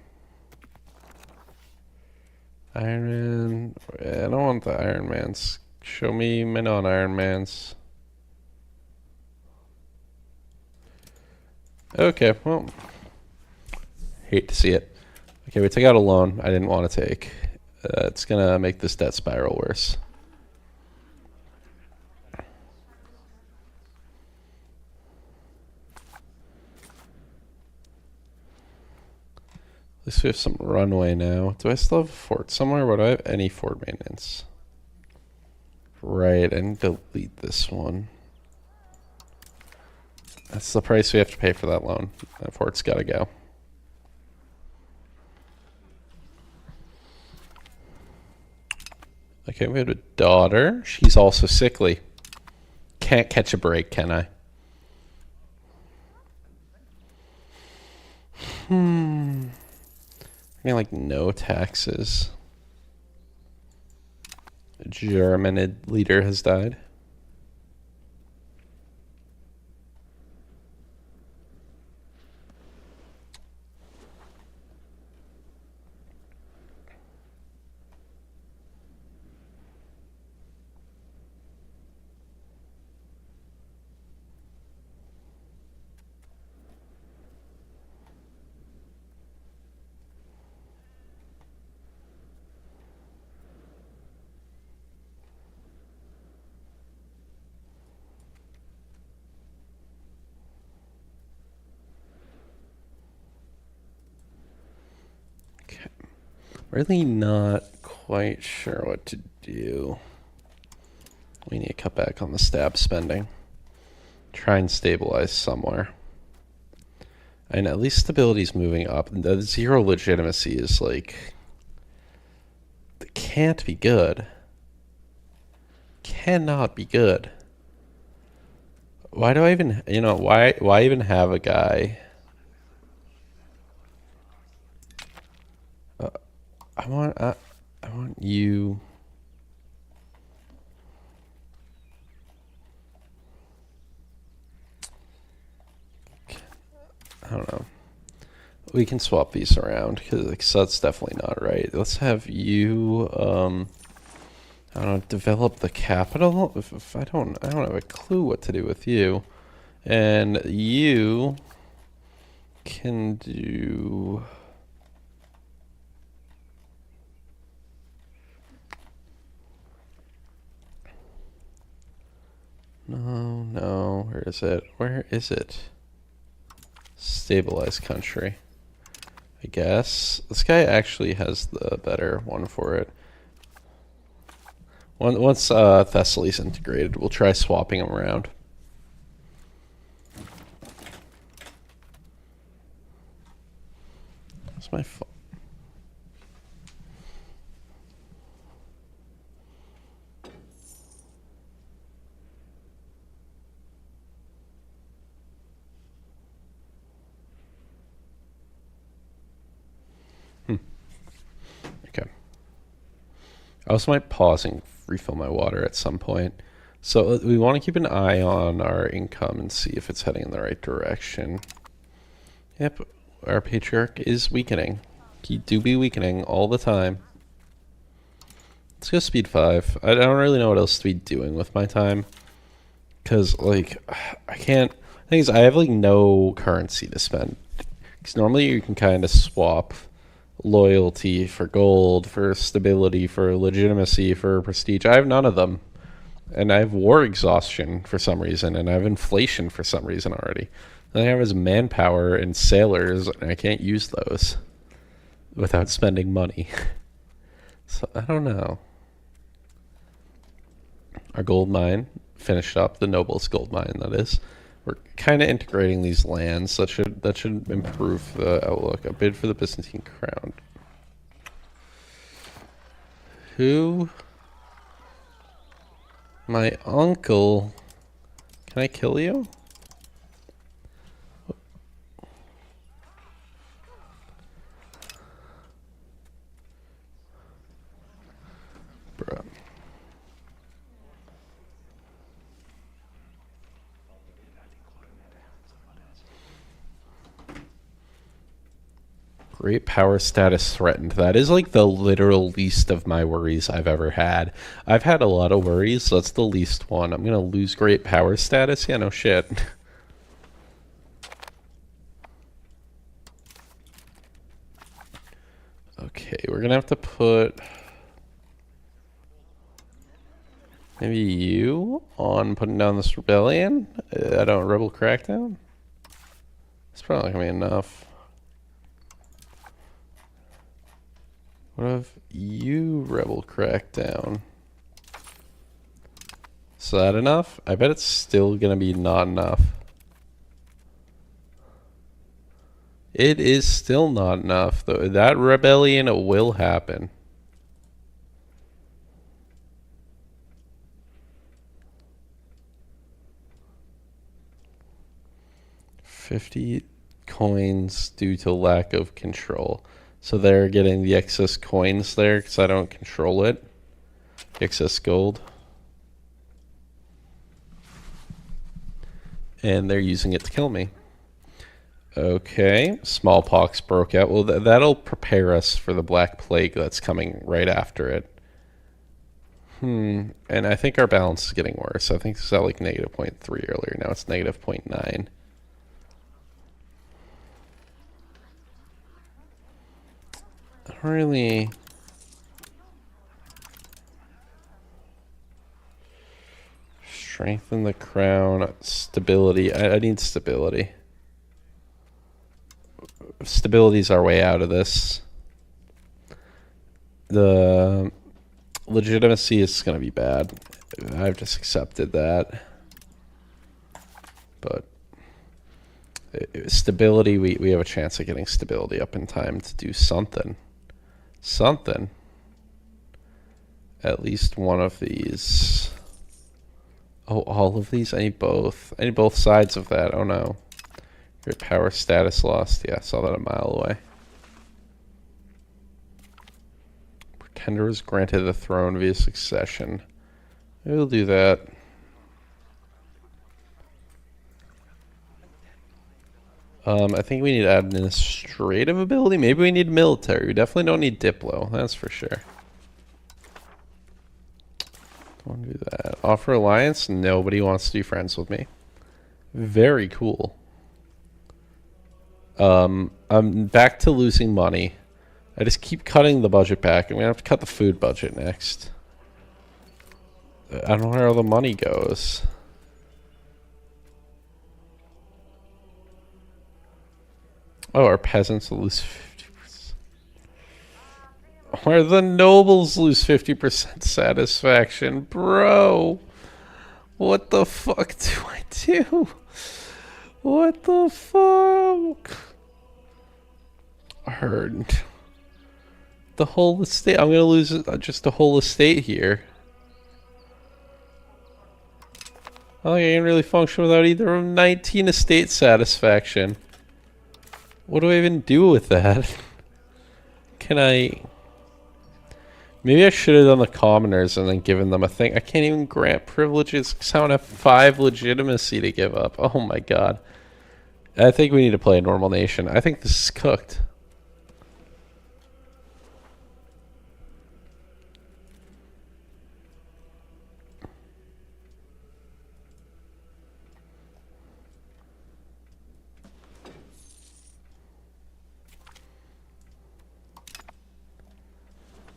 Speaker 1: Iron Man. I don't want the Iron Mans. Show me my non-Iron Mans. Okay, well, hate to see it. Okay, we took out a loan I didn't want to take. It's gonna make this debt spiral worse. At least we have some runway now. Do I still have a fort somewhere? Or do I have any fort maintenance? Right, I need to delete this one. That's the price we have to pay for that loan. That fort's gotta go. Okay, we have a daughter. She's also sickly. Can't catch a break, can I? I mean, like, no taxes. A German leader has died. Really not quite sure what to do. We need to cut back on the stab spending. Try and stabilize somewhere. And at least stability's moving up. The 0 legitimacy is like... It can't be good. Cannot be good. Why do I even... why even have a guy... I want you. I don't know. We can swap these around because that's definitely not right. Let's have you. I don't know. Develop the capital. If I don't have a clue what to do with you, and you can do. No, where is it? Where is it? Stabilize country. I guess. This guy actually has the better one for it. Once Thessaly's integrated, we'll try swapping them around. That's my fault. Okay. I also might pause and refill my water at some point. So we want to keep an eye on our income and see if it's heading in the right direction. Yep, our patriarch is weakening. He do be weakening all the time. Let's go speed 5. I don't really know what else to be doing with my time. Because, like, I can't... The thing is, I have, like, no currency to spend. Because normally you can kind of swap loyalty for gold, for stability, for legitimacy, for prestige. I have none of them. And I have war exhaustion for some reason, and I have inflation for some reason already. And I have is manpower and sailors, and I can't use those without spending money. So, I don't know. Our gold mine finished up, the noblest gold mine, that is. We're kind of integrating these lands. That should improve the outlook. A bid for the Byzantine crown. Who? My uncle. Can I kill you? Bruh. Great power status threatened. That is like the literal least of my worries I've ever had. I've had a lot of worries, so that's the least one. I'm gonna lose great power status? Yeah, no shit. Okay, we're gonna have to put maybe you on putting down this rebellion. I don't rebel crackdown. It's probably not gonna be enough. What if you rebel crackdown? Is that enough? I bet it's still gonna be not enough. It is still not enough, though. That rebellion will happen. $50 coins due to lack of control. So they're getting the excess coins there because I don't control it. Excess gold. And they're using it to kill me. Okay, smallpox broke out. Well, that'll prepare us for the Black Plague that's coming right after it. And I think our balance is getting worse. I think it's at like negative 0.3 earlier. Now it's negative 0.9. I don't really... Strengthen the crown. Stability. I need stability. Stability's our way out of this. The legitimacy is going to be bad. I've just accepted that. But stability, we have a chance of getting stability up in time to do something. Something. At least one of these. Oh, all of these? I need both. I need both sides of that. Oh no. Great power status lost. Yeah, I saw that a mile away. Pretender is granted the throne via succession. We'll do that. I think we need administrative ability. Maybe we need military. We definitely don't need Diplo. That's for sure. Don't do that. Offer alliance. Nobody wants to be friends with me. Very cool. I'm back to losing money. I just keep cutting the budget back. I'm gonna have to cut the food budget next. I don't know where all the money goes. Oh, our peasants will lose 50%. Oh Where the nobles lose 50% satisfaction. Bro, what the fuck do I do? What the fuck? Heard. The whole estate. I'm gonna lose just the whole estate here. I don't think I can really function without either of 19 estate satisfaction. What do I even do with that? Can I... Maybe I should have done the commoners and then given them a thing. I can't even grant privileges because I don't have 5 legitimacy to give up. Oh my god. I think we need to play a normal nation. I think this is cooked.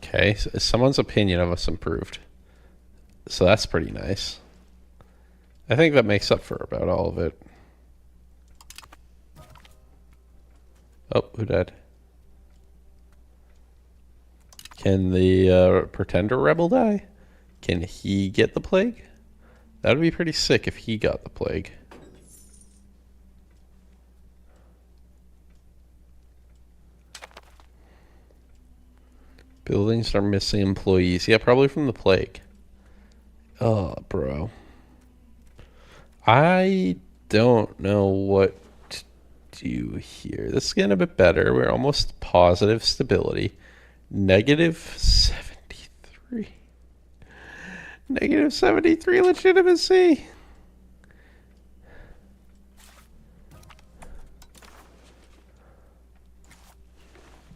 Speaker 1: Okay, so someone's opinion of us improved. So that's pretty nice. I think that makes up for about all of it. Oh, who died? Can the pretender rebel die? Can he get the plague? That would be pretty sick if he got the plague. Buildings are missing employees. Yeah, probably from the plague. Oh, bro. I don't know what to do here. This is getting a bit better. We're almost positive stability. Negative 73. Negative 73 legitimacy.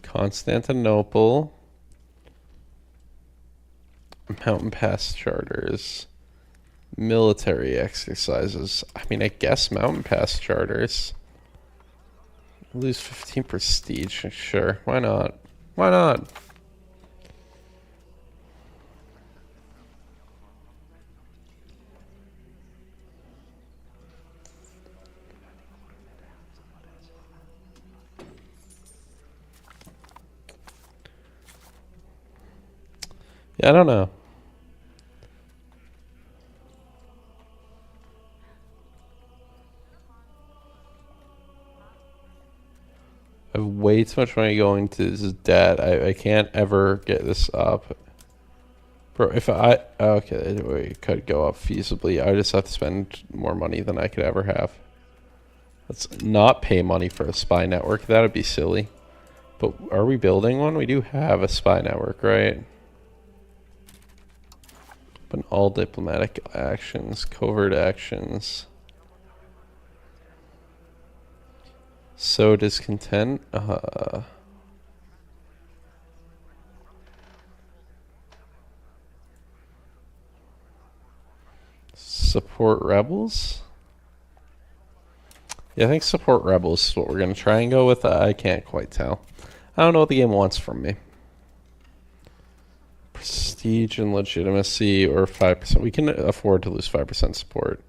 Speaker 1: Constantinople. Mountain Pass charters. Military exercises. I mean, I guess Mountain Pass charters. Lose 15 prestige. Sure. Why not? Why not? Yeah, I don't know. I have way too much money going to this debt. I can't ever get this up. Bro, if I... Okay, we could go up feasibly. I just have to spend more money than I could ever have. Let's not pay money for a spy network. That would be silly. But are we building one? We do have a spy network, right? Open all diplomatic actions, covert actions. So discontent. Support rebels. Yeah, I think support rebels is what we're gonna try and go with. I can't quite tell. I don't know what the game wants from me. Prestige and legitimacy, or 5%. We can afford to lose 5% support.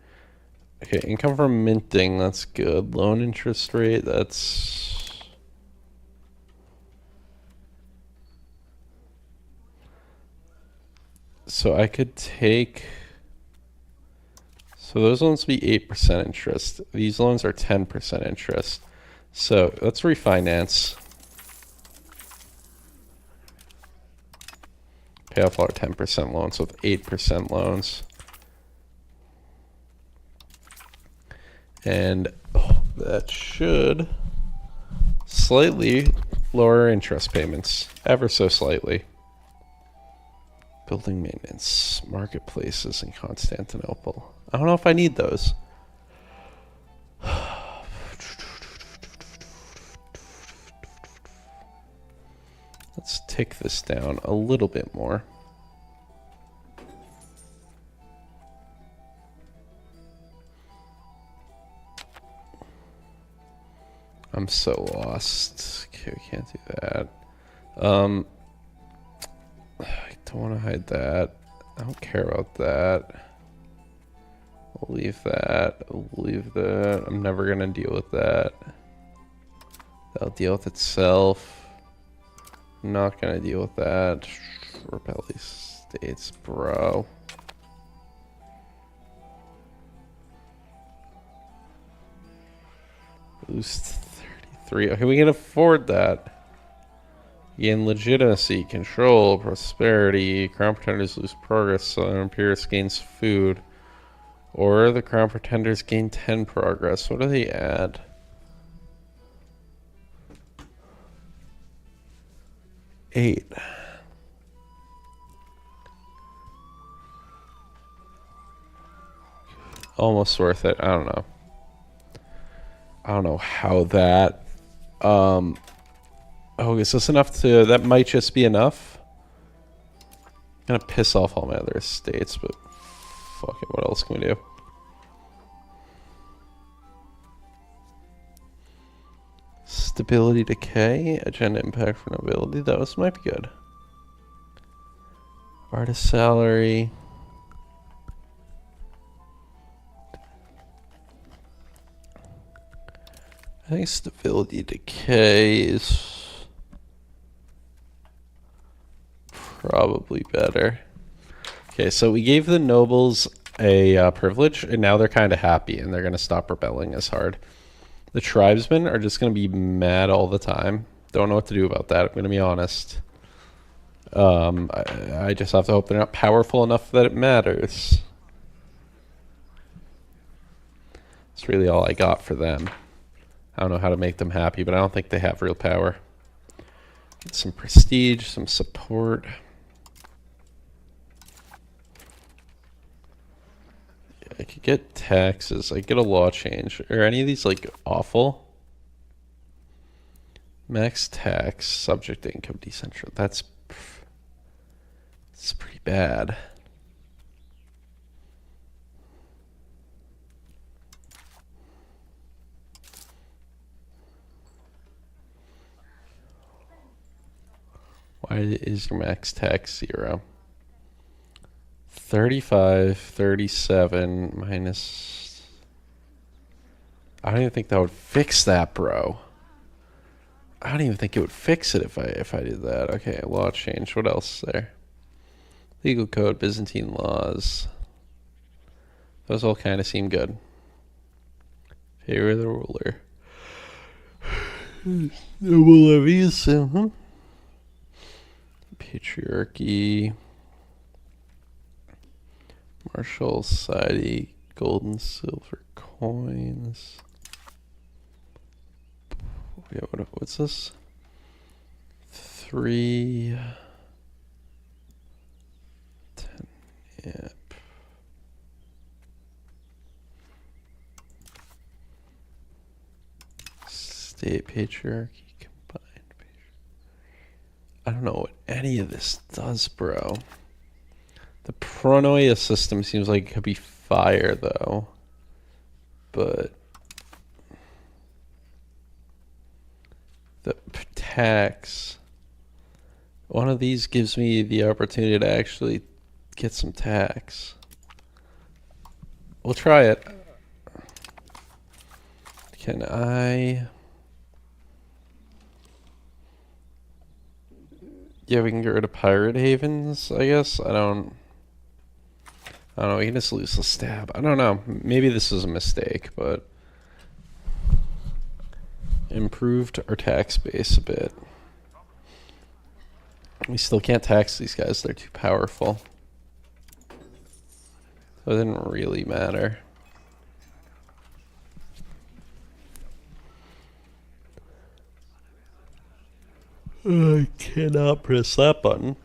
Speaker 1: Okay, income from minting, that's good. Loan interest rate, that's... So I could take... So those loans be 8% interest. These loans are 10% interest. So let's refinance. Pay off our 10% loans with 8% loans. And that should slightly lower interest payments, ever so slightly. Building maintenance, marketplaces in Constantinople. I don't know if I need those. Let's tick this down a little bit more. I'm so lost. Okay, we can't do that. I don't want to hide that. I don't care about that. I'll leave that. I'll leave that. I'm never going to deal with that. That'll deal with itself. Not gonna deal with that. Rebellion states, bro. Lose 33. Okay, we can afford that. Gain legitimacy, control, prosperity. Crown pretenders lose progress, so Imperius gains food. Or the Crown pretenders gain 10 progress. What do they add? 8. Almost worth it. I don't know. I don't know how that. Oh, is this enough to? That might just be enough. I'm gonna piss off all my other estates, but fuck it. What else can we do? Stability decay, agenda impact for nobility. Those might be good. Artist salary. I think stability decay is probably better. Okay, so we gave the nobles a privilege, and now they're kind of happy, and they're going to stop rebelling as hard. The tribesmen are just going to be mad all the time. Don't know what to do about that, I'm going to be honest. I just have to hope they're not powerful enough that it matters. That's really all I got for them. I don't know how to make them happy, but I don't think they have real power. Get some prestige, some support. Yeah, I could get taxes. I could get a law change. Are any of these like awful? Max tax, subject to income decentral. That's pretty bad. Why is your max tax 0? 35, 37 minus. I don't even think that would fix that, bro. I don't even think it would fix it if I did that. Okay, law change. What else is there? Legal code, Byzantine laws. Those all kind of seem good. Favor of the ruler. Noble levies. Patriarchy. Martial society. Gold and silver coins. Yeah, what's this? 3. 10. Yep. State patriarchy combined. I don't know what any of this does, bro. The Pronoia system seems like it could be fire, though. But the tax. One of these gives me the opportunity to actually get some tax. We'll try it. Can I? Yeah, we can get rid of pirate havens, I guess. I don't know. We can just lose the stab. I don't know. Maybe this is a mistake, but improved our tax base a bit. We still can't tax these guys. They're too powerful. So it didn't really matter. I cannot press that button.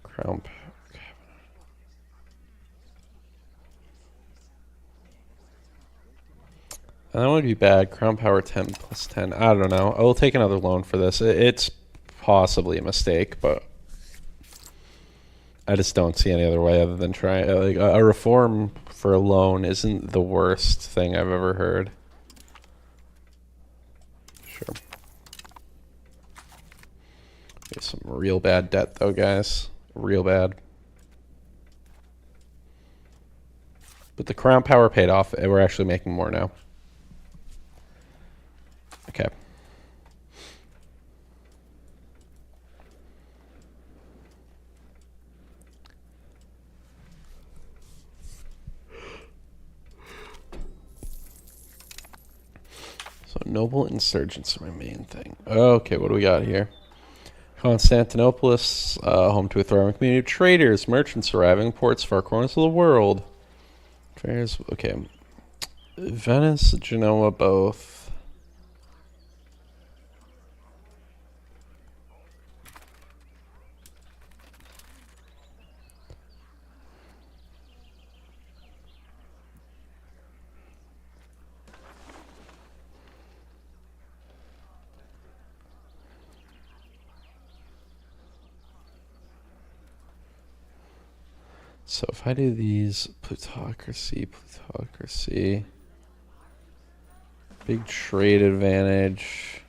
Speaker 1: Crown. That would be bad. Crown power 10 plus 10. I don't know. I will take another loan for this. It's possibly a mistake, but I just don't see any other way other than try. Like a reform for a loan isn't the worst thing I've ever heard. Sure. We have some real bad debt, though, guys. Real bad. But the crown power paid off, and we're actually making more now. Okay. So noble insurgents are my main thing. Okay, what do we got here? Constantinopolis, home to a thriving community of traders, merchants arriving, ports far corners of the world. Traders, okay. Venice, Genoa, both. So if I do these, plutocracy, big trade advantage.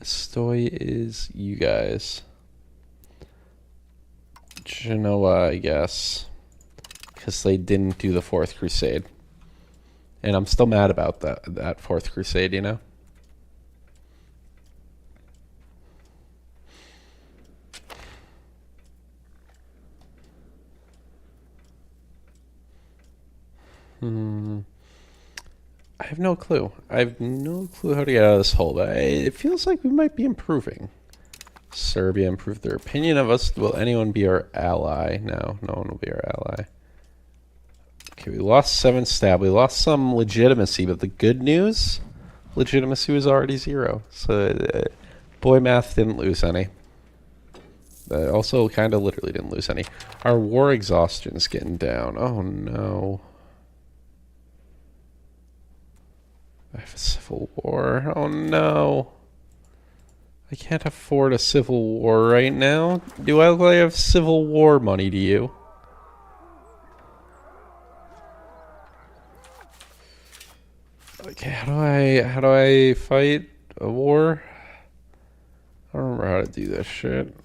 Speaker 1: Estoy is you guys. Genoa, I guess. Because they didn't do the Fourth Crusade. And I'm still mad about that Fourth Crusade, you know? I have no clue. I have no clue how to get out of this hole, but it feels like we might be improving. Serbia improved their opinion of us. Will anyone be our ally? No, no one will be our ally. Okay, we lost 7 stab. We lost some legitimacy, but the good news, legitimacy was already 0. So boy math didn't lose any. Also kind of literally didn't lose any. Our war exhaustion is getting down. Oh no. I have a civil war. Oh no. I can't afford a civil war right now. Do I look like I have civil war money to you? Okay, how do I fight a war? I don't remember how to do this shit.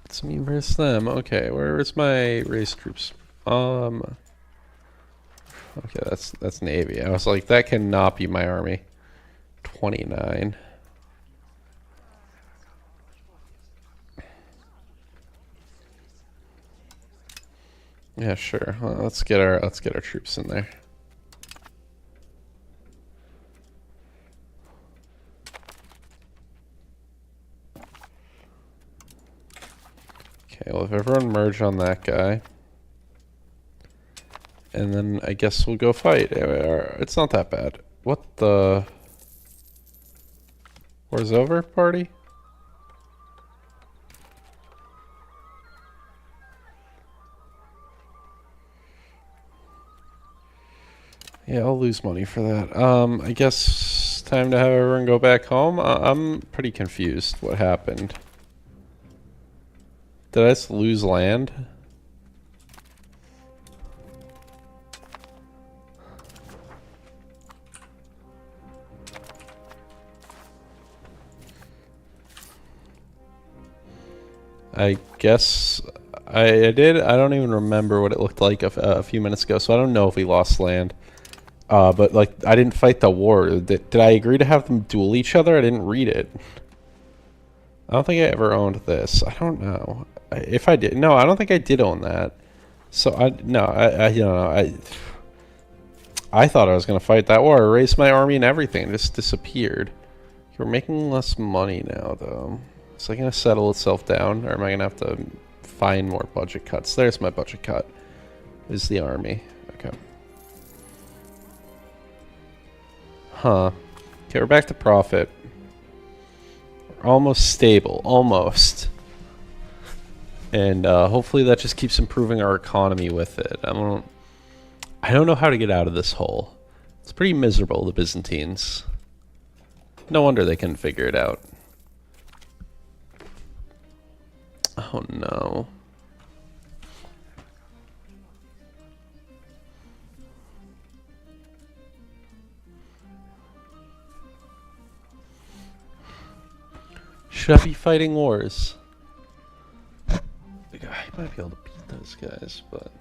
Speaker 1: It's me versus them. Okay, where's my race troops? Okay, that's Navy. I was like, that cannot be my army. 29. Yeah, sure. Well, let's get our troops in there. Okay, well, if everyone merge on that guy, and then I guess we'll go fight. It's not that bad. What the? War's over, party? Yeah, I'll lose money for that. I guess time to have everyone go back home. I'm pretty confused. What happened? Did I just lose land? I guess I did. I don't even remember what it looked like a few minutes ago, so I don't know if we lost land. But like, I didn't fight the war. Did I agree to have them duel each other? I didn't read it. I don't think I ever owned this. I don't know. If I did, no, I don't think I did own that. So I you know, I thought I was gonna fight that war. I raised my army and everything. It just disappeared. We're making less money now, though. Is it gonna settle itself down, or am I gonna have to find more budget cuts? There's my budget cut. Is the army. Okay. Huh. Okay, we're back to profit. We're almost stable. Almost. And hopefully that just keeps improving our economy with it. I don't know how to get out of this hole. It's pretty miserable, the Byzantines. No wonder they couldn't figure it out. Oh no. Should I be fighting wars? I might be able to beat those guys, but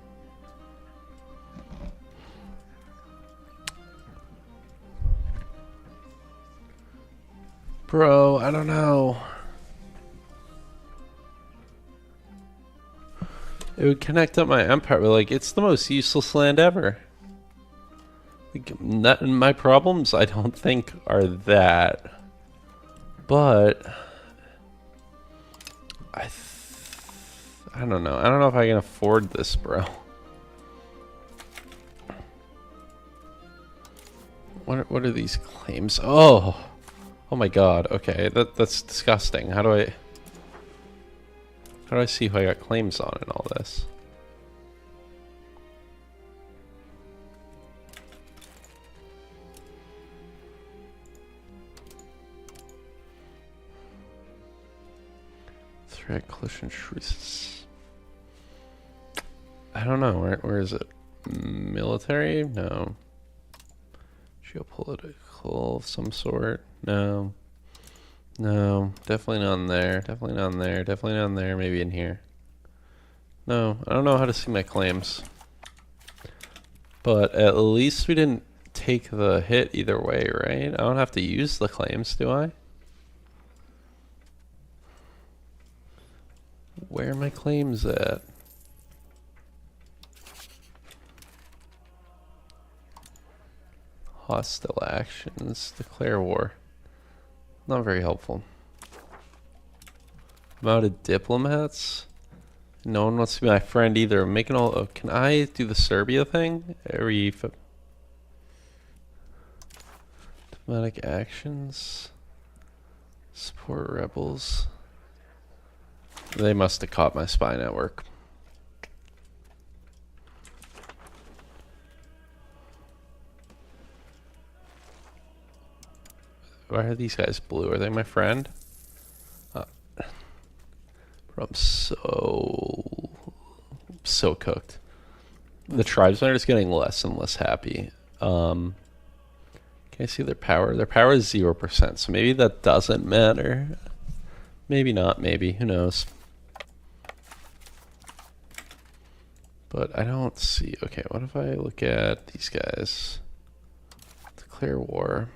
Speaker 1: Bro, I don't know. It would connect up my empire, but like, it's the most useless land ever. Like, my problems, I don't think, are that. But I don't know. I don't know if I can afford this, bro. What are these claims? Oh my god. Okay, that's disgusting. How do I see who I got claims on in all this? Threat collision shrews. I don't know. Where is it? Military? No. Geopolitical of some sort? No. No. Definitely not in there. Definitely not in there. Definitely not in there. Maybe in here. No. I don't know how to see my claims. But at least we didn't take the hit either way, right? I don't have to use the claims, do I? Where are my claims at? Hostile actions. Declare war. Not very helpful. I'm out of diplomats. No one wants to be my friend either. I'm making all... Oh, can I do the Serbia thing? Diplomatic actions. Support rebels. They must have caught my spy network. Why are these guys blue? Are they my friend? I'm so cooked. The tribesmen are just getting less and less happy. Can I see their power? Their power is 0%, so maybe that doesn't matter. Maybe not, maybe. Who knows? But I don't see... Okay, what if I look at these guys? Declare war.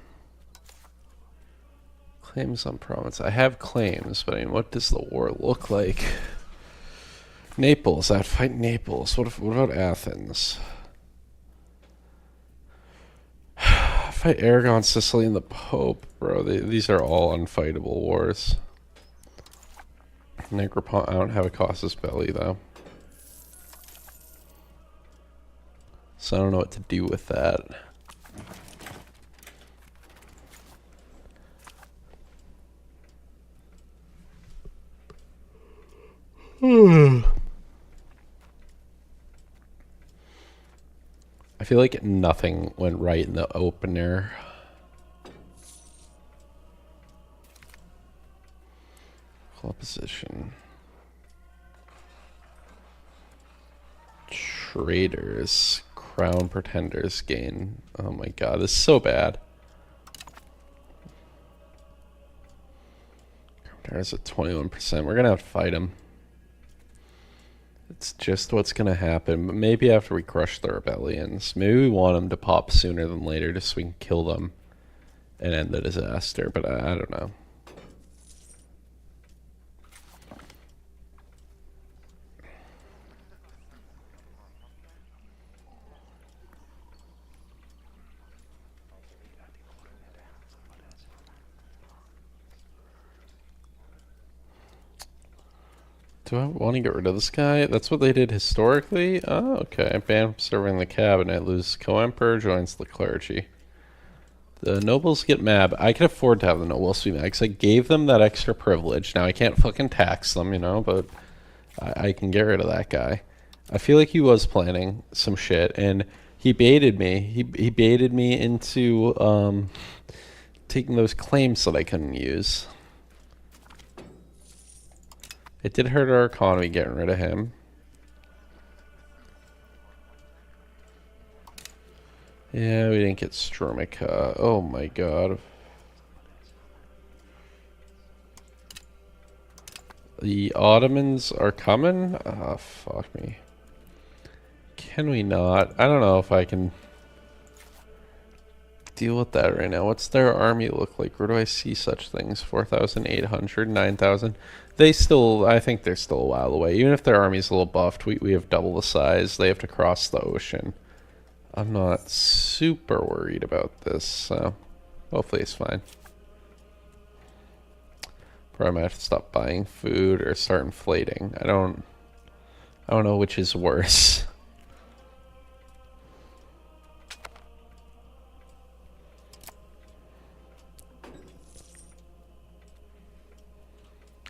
Speaker 1: Claims on province. I have claims, but I mean, what does the war look like? Naples. I'd fight Naples. What about Athens? Fight Aragon, Sicily, and the Pope, bro. These are all unfightable wars. Necropont. I don't have a casus belli though, so I don't know what to do with that. I feel like nothing went right in the opener. Opposition. Traitors. Crown pretenders gain. Oh my god, this is so bad. There's at 21%. We're gonna have to fight him. It's just what's gonna happen. But maybe after we crush the rebellions. Maybe we want them to pop sooner than later just so we can kill them and end the disaster. But I don't know. Do I want to get rid of this guy? That's what they did historically? Oh, okay. Ban from serving the cabinet. Lose co-emperor, joins the clergy. The nobles get mad. I can afford to have the nobles be mad because I gave them that extra privilege. Now I can't fucking tax them, you know, but I can get rid of that guy. I feel like he was planning some shit and he baited me. He baited me into taking those claims that I couldn't use. It did hurt our economy getting rid of him. Yeah, we didn't get Stromica. Oh my god. The Ottomans are coming? Ah, fuck me. Can we not? I don't know if I can deal with that right now. What's their army look like? Where do I see such things? 4,800, 9,000. They still, I think they're still a while away. Even if their army's a little buffed, we have double the size. They have to cross the ocean. I'm not super worried about this, so hopefully it's fine. Probably might have to stop buying food or start inflating. I don't know which is worse.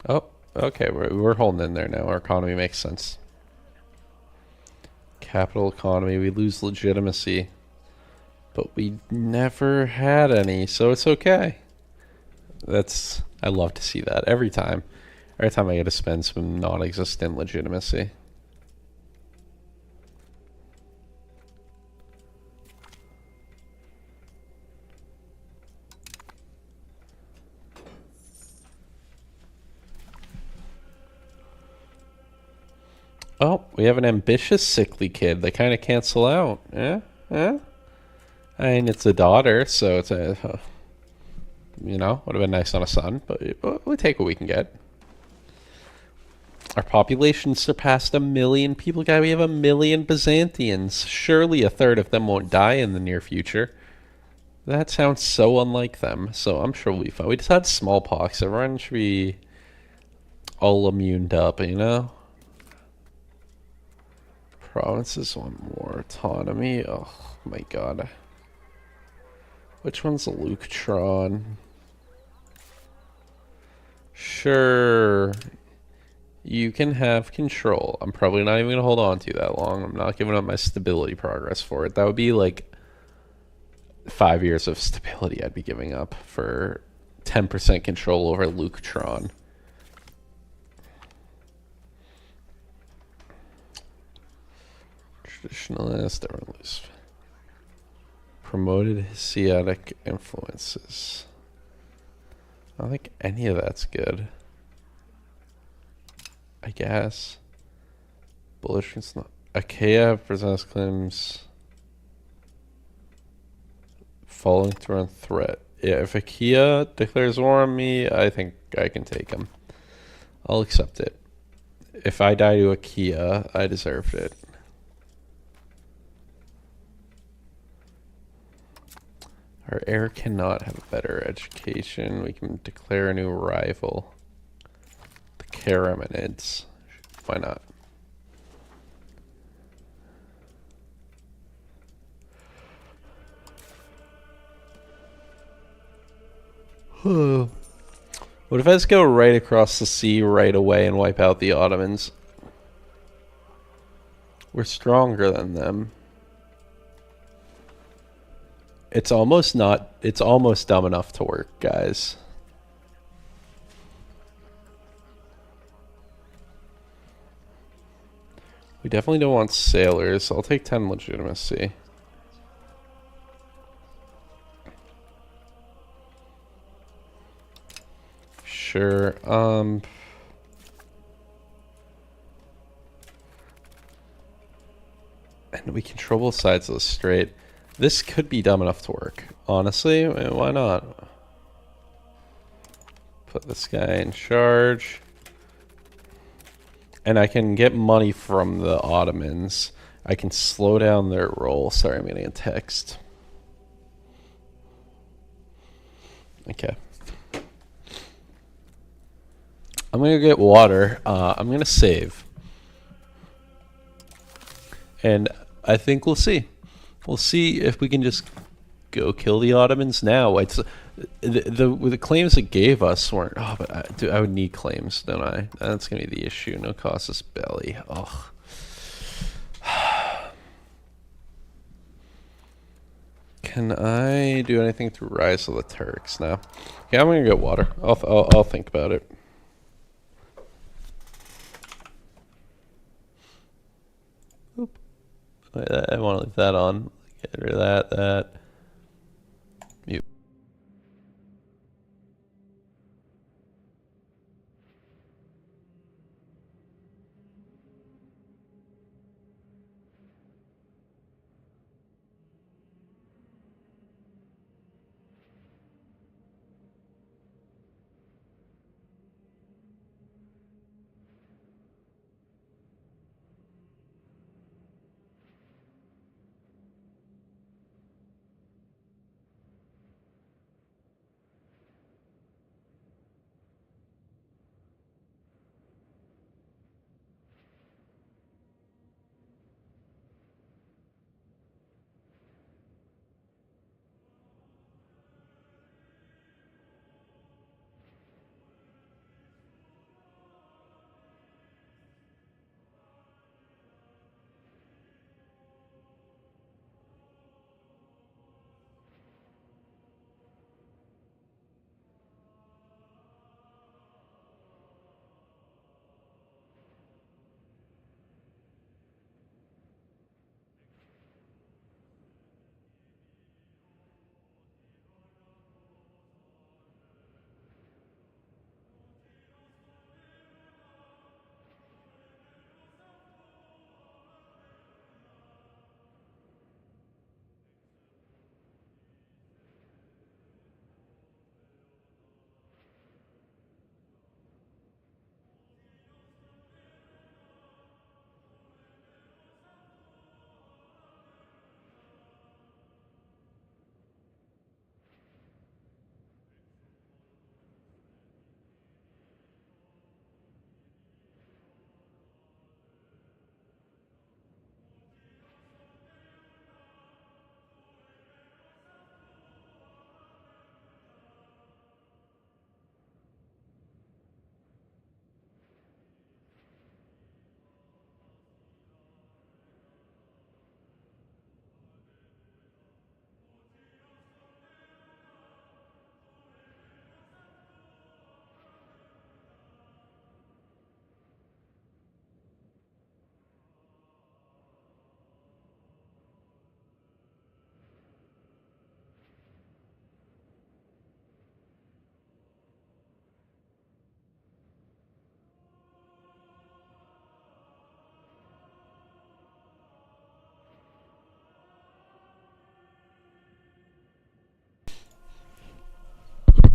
Speaker 1: Oh, okay, we're holding in there now. Our economy makes sense. Capital economy, we lose legitimacy. But we never had any, so it's okay. I love to see that every time. Every time I get to spend some non-existent legitimacy. Oh, we have an ambitious sickly kid. They kind of cancel out. Yeah? Yeah? I mean, it's a daughter, so it's a... would have been nice on a son, but we take what we can get. Our population surpassed 1 million people. Guy, we have 1 million Byzantians. Surely a third of them won't die in the near future. That sounds so unlike them, so I'm sure we'll be fine. We just had smallpox. Everyone should be all immuned up, Provinces want more autonomy. Oh my god. Which one's a Leuctron? Sure. You can have control. I'm probably not even going to hold on to that long. I'm not giving up my stability progress for it. That would be like 5 years of stability I'd be giving up for 10% control over Leuctron. Traditionalist, everyone lose. Promoted Asiatic influences. I don't think any of that's good. I guess. Bullish against not. Achaia presents claims following through on threat. Yeah, if Achaia declares war on me, I think I can take him. I'll accept it. If I die to Achaia, I deserved it. Our heir cannot have a better education. We can declare a new rival. The Karamanids. Why not? What if I just go right across the sea right away and wipe out the Ottomans? We're stronger than them. It's almost dumb enough to work, guys. We definitely don't want sailors. I'll take 10 legitimacy. Sure. And we control both sides of the strait. This could be dumb enough to work. Honestly, why not? Put this guy in charge. And I can get money from the Ottomans. I can slow down their roll. Sorry, I'm getting a text. Okay. I'm going to get water. I'm going to save. And I think we'll see. We'll see if we can just go kill the Ottomans now. It's the claims it gave us weren't. Oh, but I would need claims, don't I? That's gonna be the issue. No casus belli. Oh. Can I do anything to Rise of the Turks now? Yeah, I'm gonna get water. I'll think about it. Oop. I want to leave that on. Get rid of that. Mute.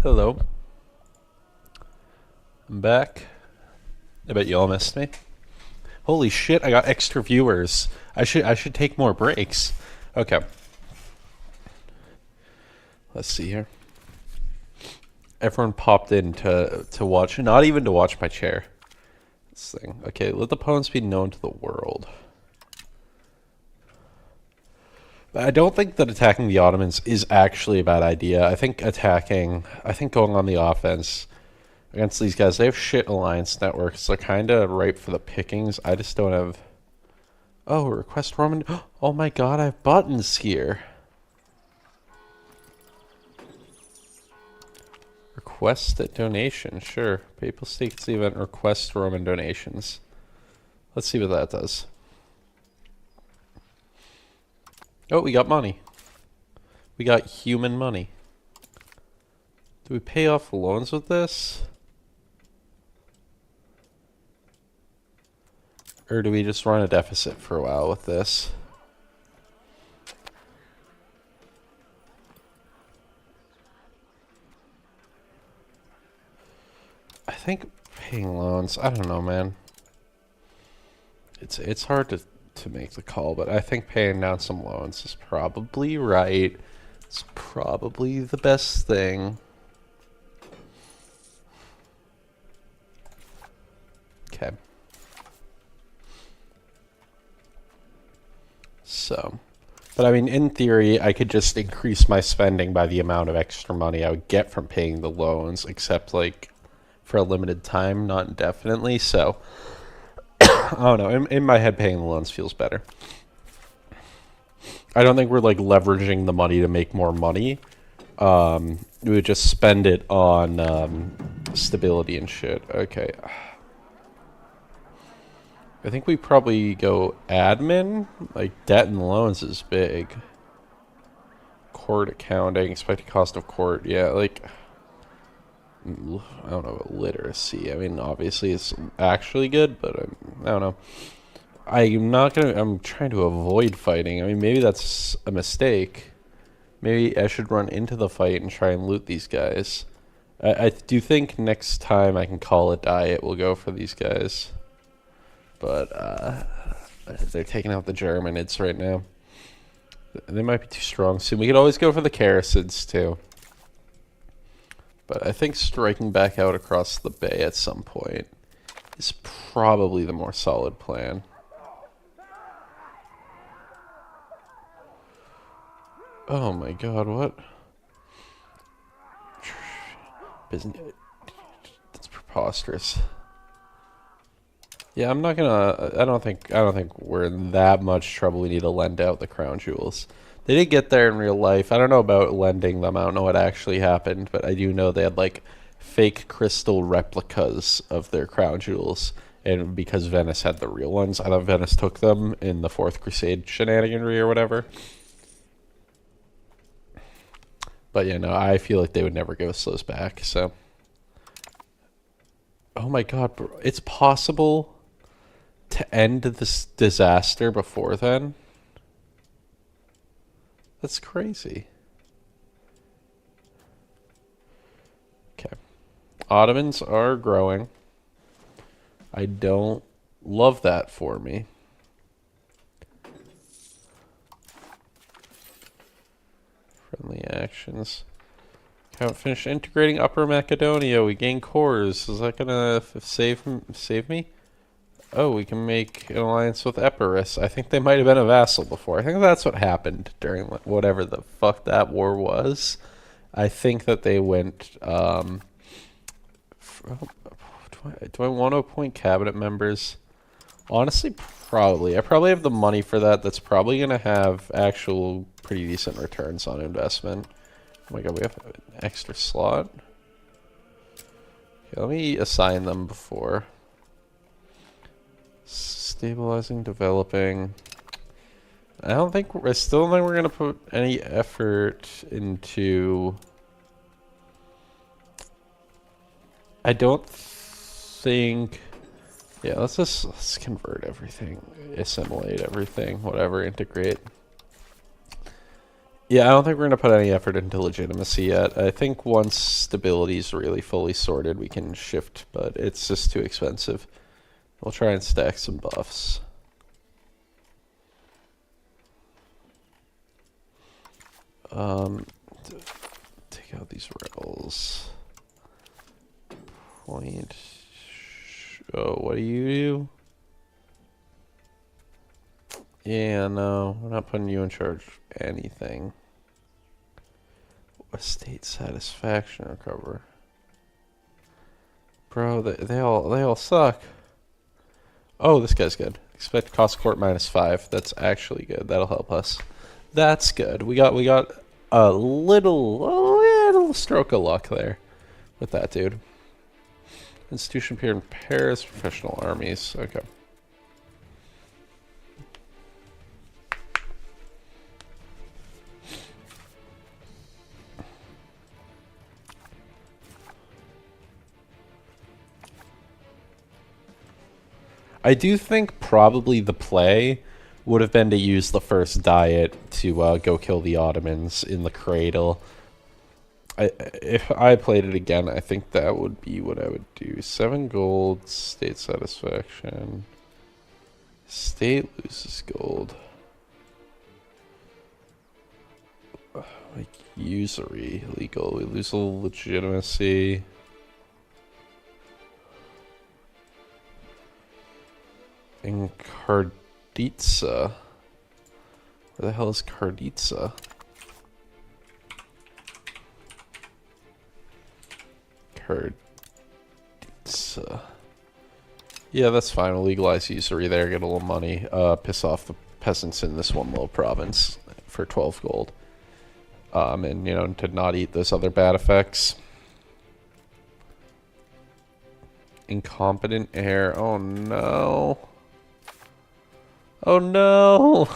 Speaker 1: Hello. I'm back. I bet you all missed me. Holy shit, I got extra viewers. I should take more breaks. Okay. Let's see here. Everyone popped in to watch, not even to watch my chair. This thing. Okay, let the opponents be known to the world. But I don't think that attacking the Ottomans is actually a bad idea. I think going on the offense against these guys, they have shit alliance networks. They're kind of ripe for the pickings. I just don't have... Oh, request Roman... Oh my god, I have buttons here. Request a donation, sure. Papal States event, request Roman donations. Let's see what that does. Oh, we got money. We got human money. Do we pay off loans with this? Or do we just run a deficit for a while with this? I think paying loans, I don't know, man. It's hard to make the call, but I think paying down some loans is probably right. It's probably the best thing. Okay. So, but I mean, in theory, I could just increase my spending by the amount of extra money I would get from paying the loans, except like for a limited time, not indefinitely. So, I don't know. In my head, paying the loans feels better. I don't think we're like leveraging the money to make more money. We would just spend it on stability and shit. Okay. I think we probably go admin. Like debt and loans is big. Court accounting, expected cost of court. Yeah, like I don't know about literacy. I mean, obviously it's actually good, but I don't know. I'm trying to avoid fighting. I mean, maybe that's a mistake. Maybe I should run into the fight and try and loot these guys. I do think next time I can call a diet, we'll go for these guys. But they're taking out the Germanids right now. They might be too strong soon. We could always go for the Karasids too. But I think striking back out across the bay at some point is probably the more solid plan. Oh my god, what? That's preposterous. Yeah, I'm not gonna. I don't think we're in that much trouble. We need to lend out the crown jewels. They did get there in real life. I don't know about lending them. I don't know what actually happened, but I do know they had like fake crystal replicas of their crown jewels, and because Venice had the real ones, I thought Venice took them in the Fourth Crusade shenaniganry or whatever. But yeah, no, I feel like they would never give us those back. So, oh my god, bro, it's possible to end this disaster before then? That's crazy. Okay. Ottomans are growing. I don't love that for me. Friendly actions. Haven't finished integrating Upper Macedonia. We gain cores. Is that gonna save me? Oh, we can make an alliance with Epirus. I think they might have been a vassal before. I think that's what happened during whatever the fuck that war was. I think that they went... do I want to appoint cabinet members? Honestly, probably. I probably have the money for that. That's probably going to have actual pretty decent returns on investment. Oh my god, we have an extra slot. Okay, let me assign them before. Stabilizing, developing. I still don't think we're gonna put any effort into. I don't think. Yeah, let's convert everything, assimilate everything, whatever, integrate. Yeah, I don't think we're going to put any effort into legitimacy yet. I think once stability is really fully sorted, we can shift, but it's just too expensive. We'll try and stack some buffs. Take out these rebels. Point. Oh, what do you do? Yeah, no, we're not putting you in charge of anything. Estate satisfaction recover. Bro, they all suck. Oh, this guy's good. Expect cost court -5. That's actually good. That'll help us. That's good. We got a little stroke of luck there with that dude. Institution appeared in Paris, professional armies. Okay. I do think probably the play would have been to use the first diet to go kill the Ottomans in the cradle. If I played it again, I think that would be what I would do. 7 gold, state satisfaction. State loses gold. Like usury, legal. We lose a little legitimacy. In Karditsa. Where the hell is Karditsa? Karditsa. Yeah, that's fine. We'll legalize usury there, get a little money. Piss off the peasants in this one little province for 12 gold. And, you know, to not eat those other bad effects. Incompetent heir. Oh, no. Oh, no.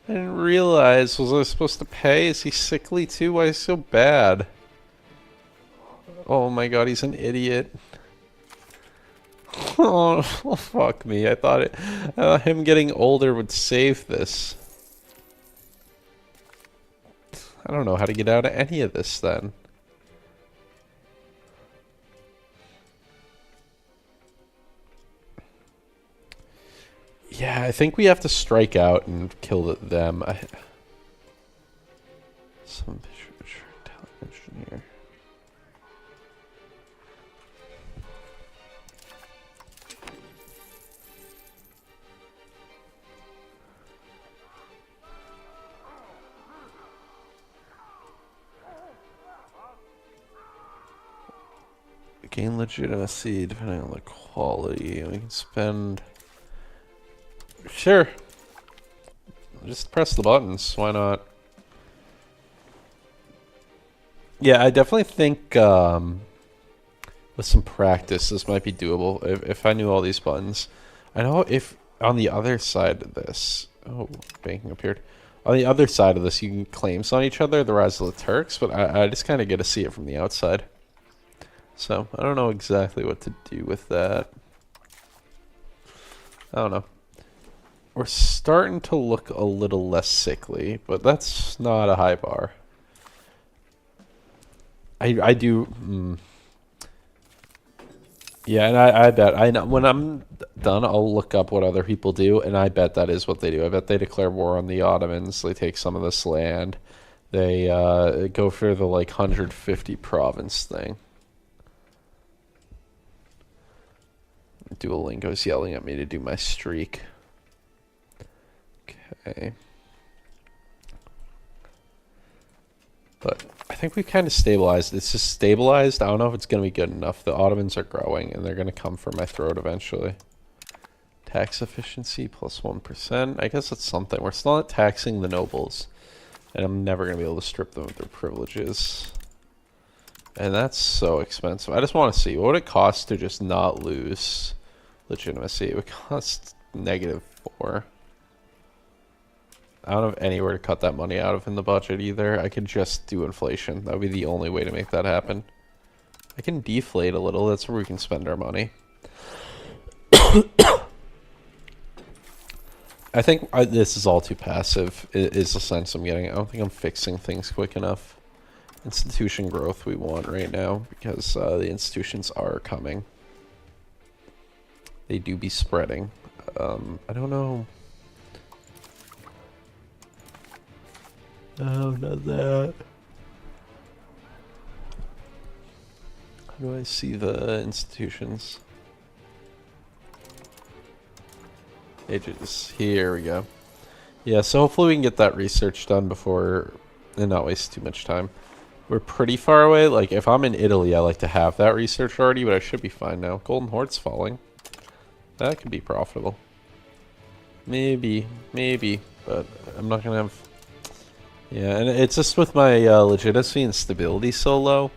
Speaker 1: I didn't realize. Was I supposed to pay? Is he sickly, too? Why is he so bad? Oh, my God. He's an idiot. Oh, fuck me. I thought him getting older would save this. I don't know how to get out of any of this then. Yeah, I think we have to strike out and kill them. Some talent engineer. Gain legitimacy depending on the quality. We can spend... Sure. Just press the buttons. Why not? Yeah, I definitely think with some practice this might be doable. If I knew all these buttons. I know if on the other side of this... Oh, banking appeared. On the other side of this, you can claims on each other, the Rise of the Turks, but I just kind of get to see it from the outside. So, I don't know exactly what to do with that. I don't know. We're starting to look a little less sickly, but that's not a high bar. I do... Yeah, and I bet... I know, when I'm done, I'll look up what other people do, and I bet that is what they do. I bet they declare war on the Ottomans. They take some of this land. They go for the, like, 150 province thing. Duolingo's yelling at me to do my streak. Okay. But I think we've kind of stabilized. It's just stabilized. I don't know if it's going to be good enough. The Ottomans are growing, and they're going to come for my throat eventually. Tax efficiency plus 1%. I guess that's something. We're still not taxing the nobles. And I'm never going to be able to strip them of their privileges. And that's so expensive. I just want to see. What would it cost to just not lose legitimacy? It would cost -4. I don't have anywhere to cut that money out of in the budget either. I could just do inflation. That would be the only way to make that happen. I can deflate a little. That's where we can spend our money. I think this is all too passive, is the sense I'm getting. I don't think I'm fixing things quick enough. Institution growth we want right now, because the institutions are coming. They do be spreading. I don't know. No, not that. How do I see the institutions? Ages. Here we go. Yeah, so hopefully we can get that research done before and not waste too much time. We're pretty far away. Like, if I'm in Italy, I like to have that research already, but I should be fine now. Golden Horde's falling. That could be profitable. Maybe, but I'm not gonna have... Yeah, and it's just with my legitimacy and stability so low,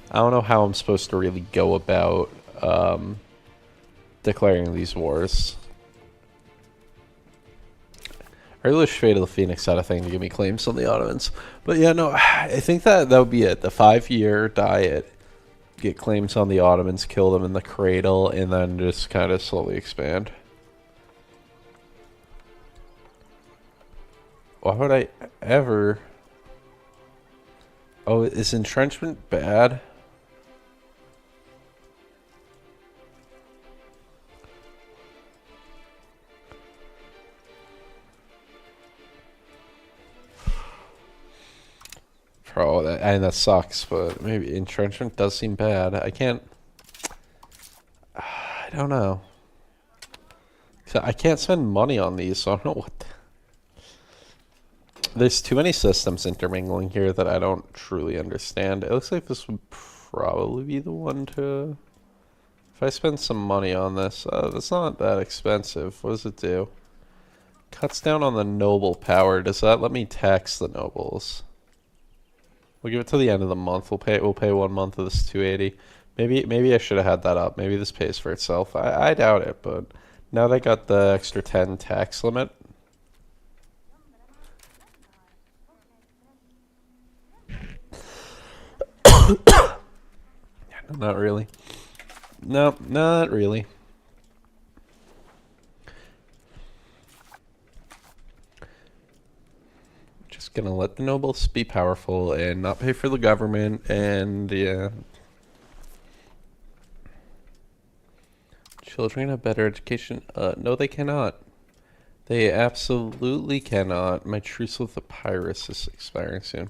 Speaker 1: I don't know how I'm supposed to really go about declaring these wars. I really wish Fate of the Phoenix had a thing to give me claims on the Ottomans. But yeah, no, I think that would be it. The 5-year diet, get claims on the Ottomans, kill them in the cradle, and then just kind of slowly expand. Why would I ever... Oh, is entrenchment bad? Oh, that sucks, but maybe entrenchment does seem bad. I can't... I don't know. I can't spend money on these, so I don't know what... There's too many systems intermingling here that I don't truly understand. It looks like this would probably be the one to... If I spend some money on this, that's not that expensive. What does it do? Cuts down on the noble power. Does that let me tax the nobles? We'll give it to the end of the month. We'll pay 1 month of this 280. Maybe I should have had that up. Maybe this pays for itself. I doubt it, but now they got the extra 10 tax limit. Not really. No, not really. Just gonna let the nobles be powerful and not pay for the government, and yeah. Children have better education? No, they cannot. They absolutely cannot. My truce with the pirates is expiring soon.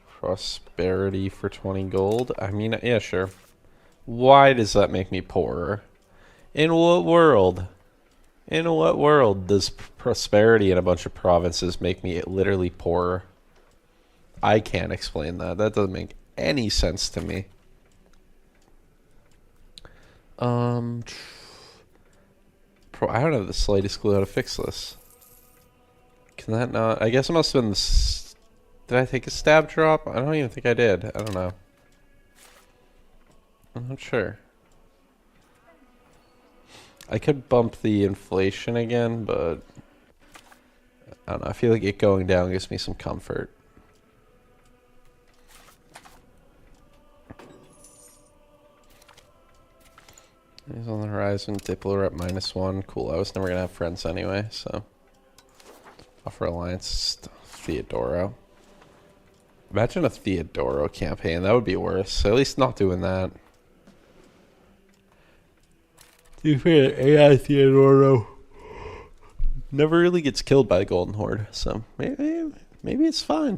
Speaker 1: Prosperity for 20 gold. I mean, yeah, sure. Why does that make me poorer? In what world? In what world does prosperity in a bunch of provinces make me literally poorer? I can't explain that. That doesn't make any sense to me. I don't have the slightest clue how to fix this. Can that not? I guess it must have been the... Did I take a stab drop? I don't even think I did. I don't know. I'm not sure. I could bump the inflation again, but... I don't know. I feel like it going down gives me some comfort. He's on the horizon. Diplo at -1. Cool. I was never going to have friends anyway, so... Offer alliance. Theodoro. Imagine a Theodoro campaign. That would be worse. At least not doing that. AI Theodoro never really gets killed by the Golden Horde, so maybe it's fine.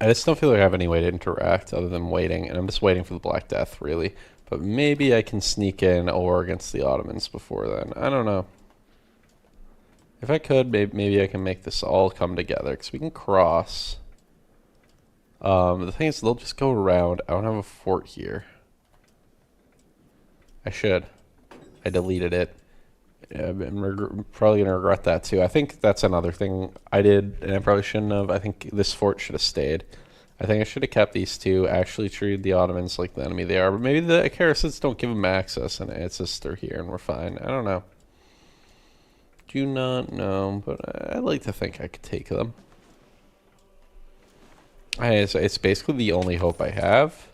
Speaker 1: I just don't feel like I have any way to interact other than waiting, and I'm just waiting for the Black Death, really. But maybe I can sneak in a war against the Ottomans before then. I don't know. If I could, maybe I can make this all come together, because we can cross. The thing is, they'll just go around. I don't have a fort here. I should. I deleted it. Yeah, I'm probably gonna regret that too. I think that's another thing I did, and I probably shouldn't have. I think this fort should have stayed. I think I should have kept these two. Actually, treated the Ottomans like the enemy they are. But maybe the Karasids don't give them access, and it's just they're here and we're fine. I don't know. Do not know, but I like to think I could take them. It's basically the only hope I have,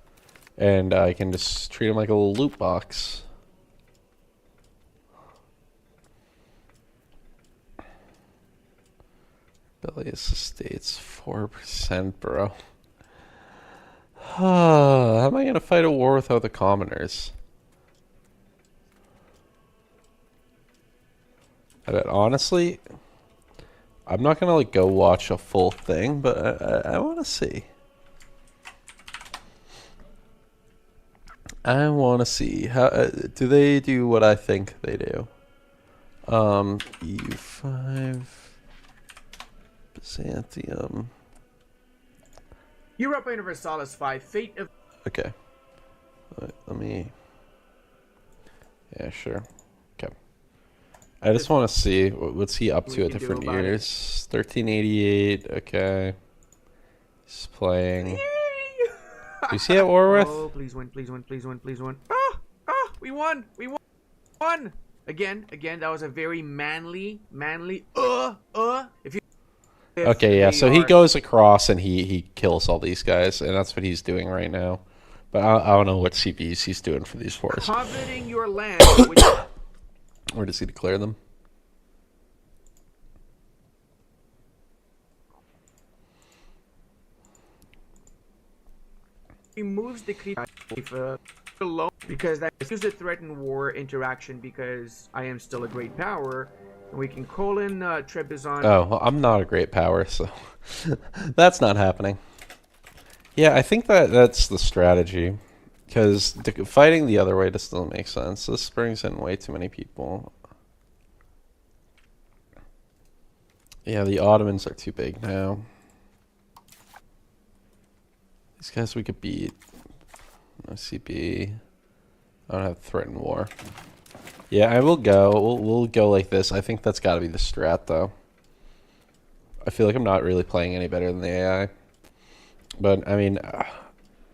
Speaker 1: and I can just treat them like a little loot box. Rebellious estates, 4%, bro. How am I gonna fight a war without the commoners? I bet, honestly, I'm not gonna like go watch a full thing, but I want to see. I want to see how do they do what I think they do. EU5, Byzantium.
Speaker 2: Europa Universalis 5, Fate of...
Speaker 1: Okay. Let me... Yeah, sure. Okay. I just want to see what's he up to at different years. 1388. Okay. He's playing. Who's he at war with?
Speaker 2: Oh, please win, please win, please win, please win. Ah! Ah! We won! We won! Again, that was a very manly,
Speaker 1: Okay, yeah, so he goes across and he kills all these guys, and that's what he's doing right now. But I don't know what CVs he's doing for these wars.
Speaker 2: Coveting your land, which...
Speaker 1: Or does he declare them?
Speaker 2: removes the creep alone, because that is a threatened war interaction, because I am still a great power, and we can call in Trebizond.
Speaker 1: Oh, well, I'm not a great power, so that's not happening. Yeah, I think that's the strategy, because fighting the other way just doesn't make sense. This brings in way too many people. Yeah, the Ottomans are too big now. These guys we could beat. No CP. I don't have threatened war. Yeah, I will go. We'll go like this. I think that's got to be the strat, though. I feel like I'm not really playing any better than the AI. But, I mean, I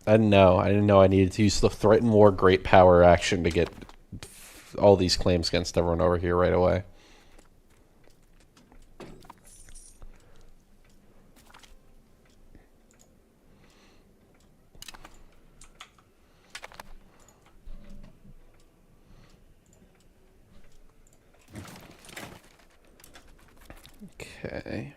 Speaker 1: didn't know. I didn't know I needed to use the threaten war great power action to get all these claims against everyone over here right away. Okay.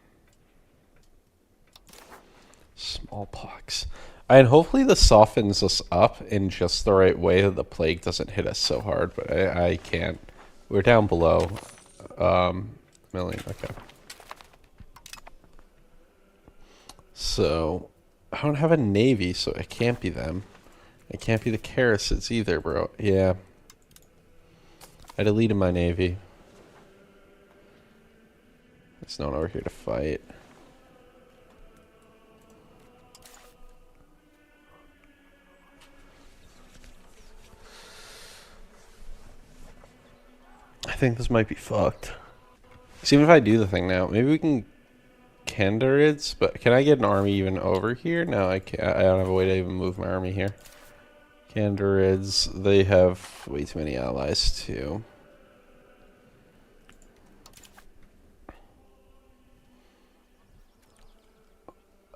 Speaker 1: Smallpox. And hopefully this softens us up in just the right way that the plague doesn't hit us so hard, but I can't. We're down below million. Okay. So, I don't have a navy, so it can't be them. It can't be the Karasids either, bro. Yeah. I deleted my navy. There's no one over here to fight. I think this might be fucked. See if I do the thing now. Maybe we can Kandarids, but can I get an army even over here? No, I can't. I don't have a way to even move my army here. Kandarids, they have way too many allies too.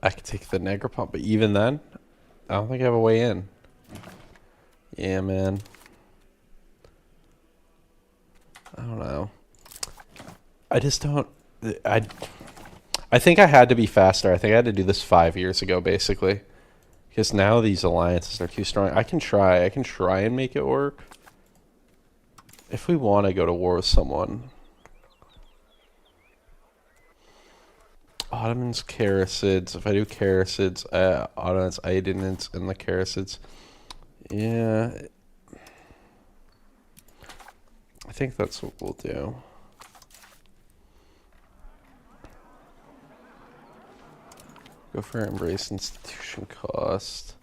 Speaker 1: I could take the Negroponte, but even then, I don't think I have a way in. Yeah, man. I don't know. I just don't... I think I had to be faster. I think I had to do this 5 years ago, basically. Because now these alliances are too strong. I can try and make it work. If we want to go to war with someone... Ottomans, Karasids. If I do Karasids, Ottomans, Aydinids, and the Karasids. Yeah. I think that's what we'll do. Go for embrace institution cost.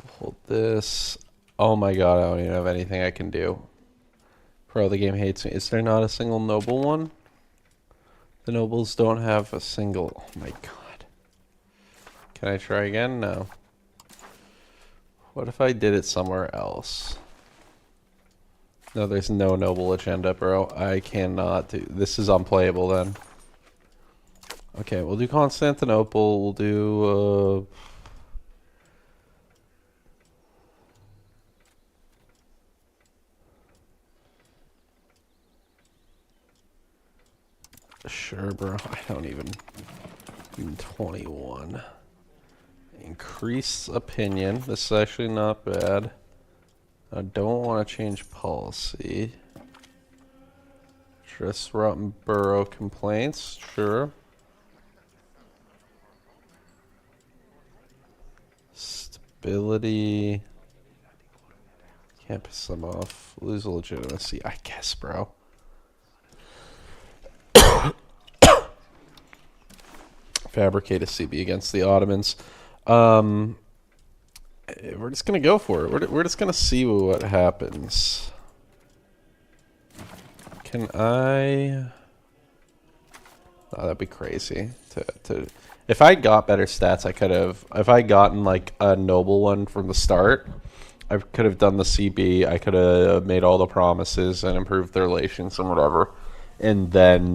Speaker 1: We'll hold this. Oh my god, I don't even have anything I can do. Bro, the game hates me. Is there not a single noble one? The nobles don't have a single... Oh my god. Can I try again? No. What if I did it somewhere else? No, there's no noble agenda, bro. I cannot do... This is unplayable then. Okay, we'll do Constantinople. We'll do... Sure, bro. I don't even 21. Increase opinion. This is actually not bad. I don't want to change policy. Just rotten borough complaints. Sure. Stability. Can't piss them off. Lose legitimacy. I guess, bro. Fabricate a CB against the Ottomans. We're just gonna go for it. We're just gonna see what happens. Can I? Oh, that'd be crazy. If I got better stats, I could have. If I gotten like a noble one from the start, I could have done the CB. I could have made all the promises and improved the relations and whatever. And then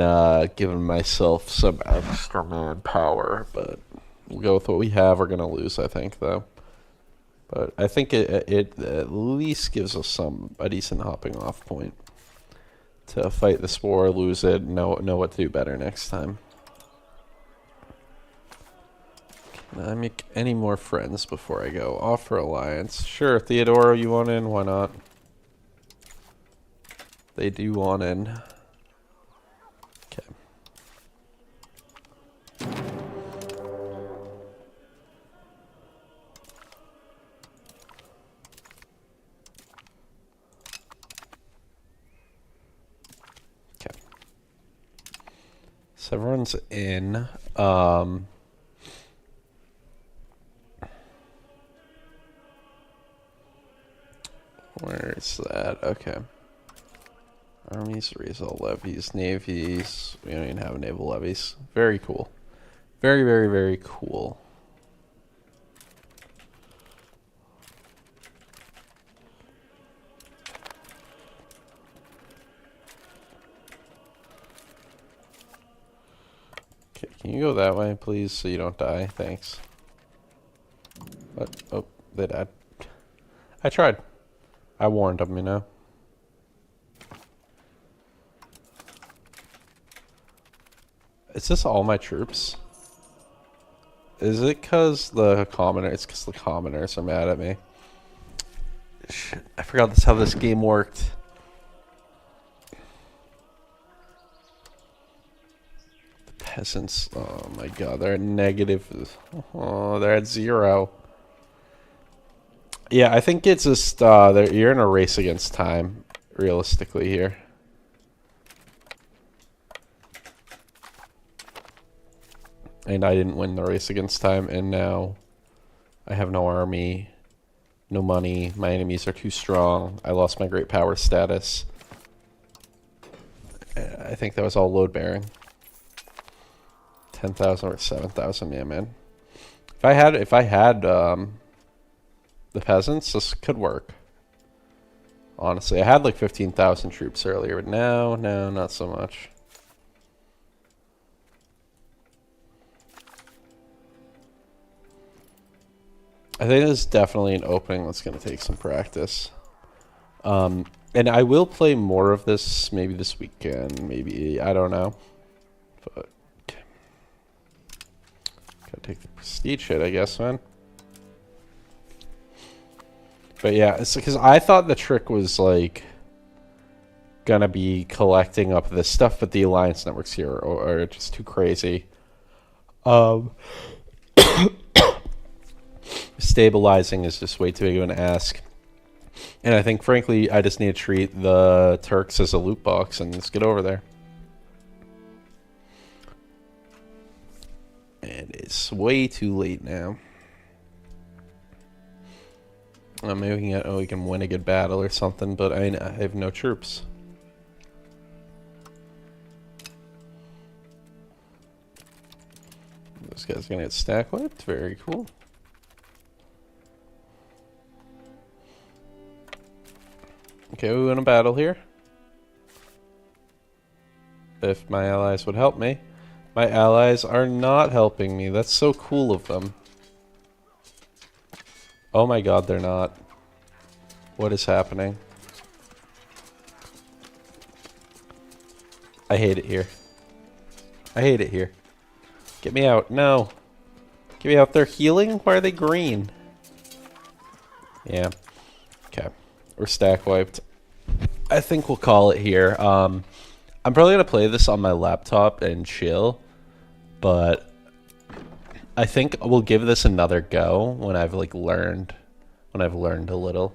Speaker 1: giving myself some extra manpower, but we'll go with what we have. We're gonna lose, I think, though. But I think it at least gives us a decent hopping off point to fight this war, lose it, know what to do better next time. Can I make any more friends before I go? Offer alliance. Sure, Theodoro, you want in? Why not? They do want in. So everyone's in. Where's that? Okay. Armies, result levies, navies. We don't even have naval levies. Very cool. Very, very, very cool. Okay, can you go that way, please, so you don't die? Thanks. What? Oh, they died. I tried. I warned them, you know. Is this all my troops? Is it because the commoners? It's because the commoners are mad at me. Shit, I forgot how this game worked. The peasants. Oh my god, they're at negative. Oh, they're at 0. Yeah, I think it's just you're in a race against time, realistically here. And I didn't win the race against time, and now I have no army, no money, my enemies are too strong, I lost my great power status. I think that was all load bearing. 10,000 or 7,000, yeah, man. If I had the peasants, this could work. Honestly, I had like 15,000 troops earlier, but now, no, not so much. I think this is definitely an opening that's going to take some practice. And I will play more of this maybe this weekend, maybe, I don't know. But, gotta take the prestige hit, I guess, man. But yeah, it's because I thought the trick was like gonna be collecting up this stuff, but the alliance networks here are just too crazy. Stabilizing is just way too big of an ask. And I think, frankly, I just need to treat the Turks as a loot box and just get over there. And it's way too late now. Maybe we can we can win a good battle or something, but I have no troops. This guy's gonna get stack wiped. Very cool. Okay, we win a battle here. If my allies would help me. My allies are not helping me. That's so cool of them. Oh my god, they're not. What is happening? I hate it here. I hate it here. Get me out. No. Get me out. They're healing? Why are they green? Yeah. Okay. We're stack wiped. I think we'll call it here. I'm probably going to play this on my laptop and chill. But I think we'll give this another go when I've like learned. When I've learned a little.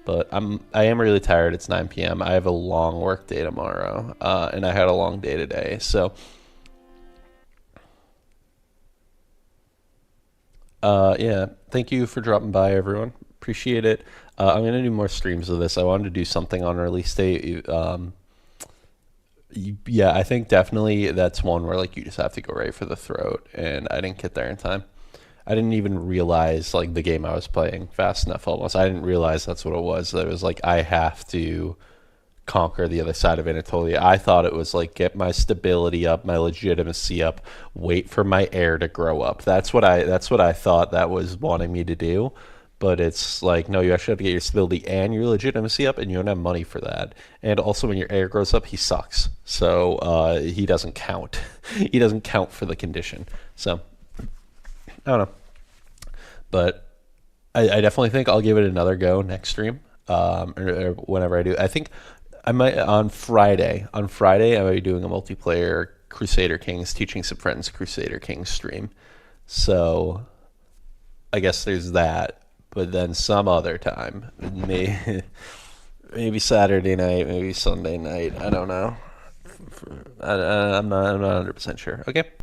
Speaker 1: But I am really tired. It's 9 p.m. I have a long work day tomorrow. And I had a long day today. So yeah, thank you for dropping by, everyone. Appreciate it. I'm gonna do more streams of this. I wanted to do something on release date. Yeah, I think definitely that's one where like you just have to go right for the throat, and I didn't get there in time. I didn't even realize like the game I was playing fast enough almost. I didn't realize that's what it was. That it was like I have to conquer the other side of Anatolia. I thought it was like get my stability up, my legitimacy up, wait for my heir to grow up. That's what I thought that was wanting me to do. But it's like, no, you actually have to get your stability and your legitimacy up, and you don't have money for that. And also, when your heir grows up, he sucks. So he doesn't count. He doesn't count for the condition. So I don't know. But I definitely think I'll give it another go next stream, or whenever I do. I think I might on Friday. On Friday, I might be doing a multiplayer Crusader Kings, teaching some friends Crusader Kings stream. So I guess there's that. But then some other time, maybe Saturday night, maybe Sunday night. I don't know. I'm not 100% sure. Okay.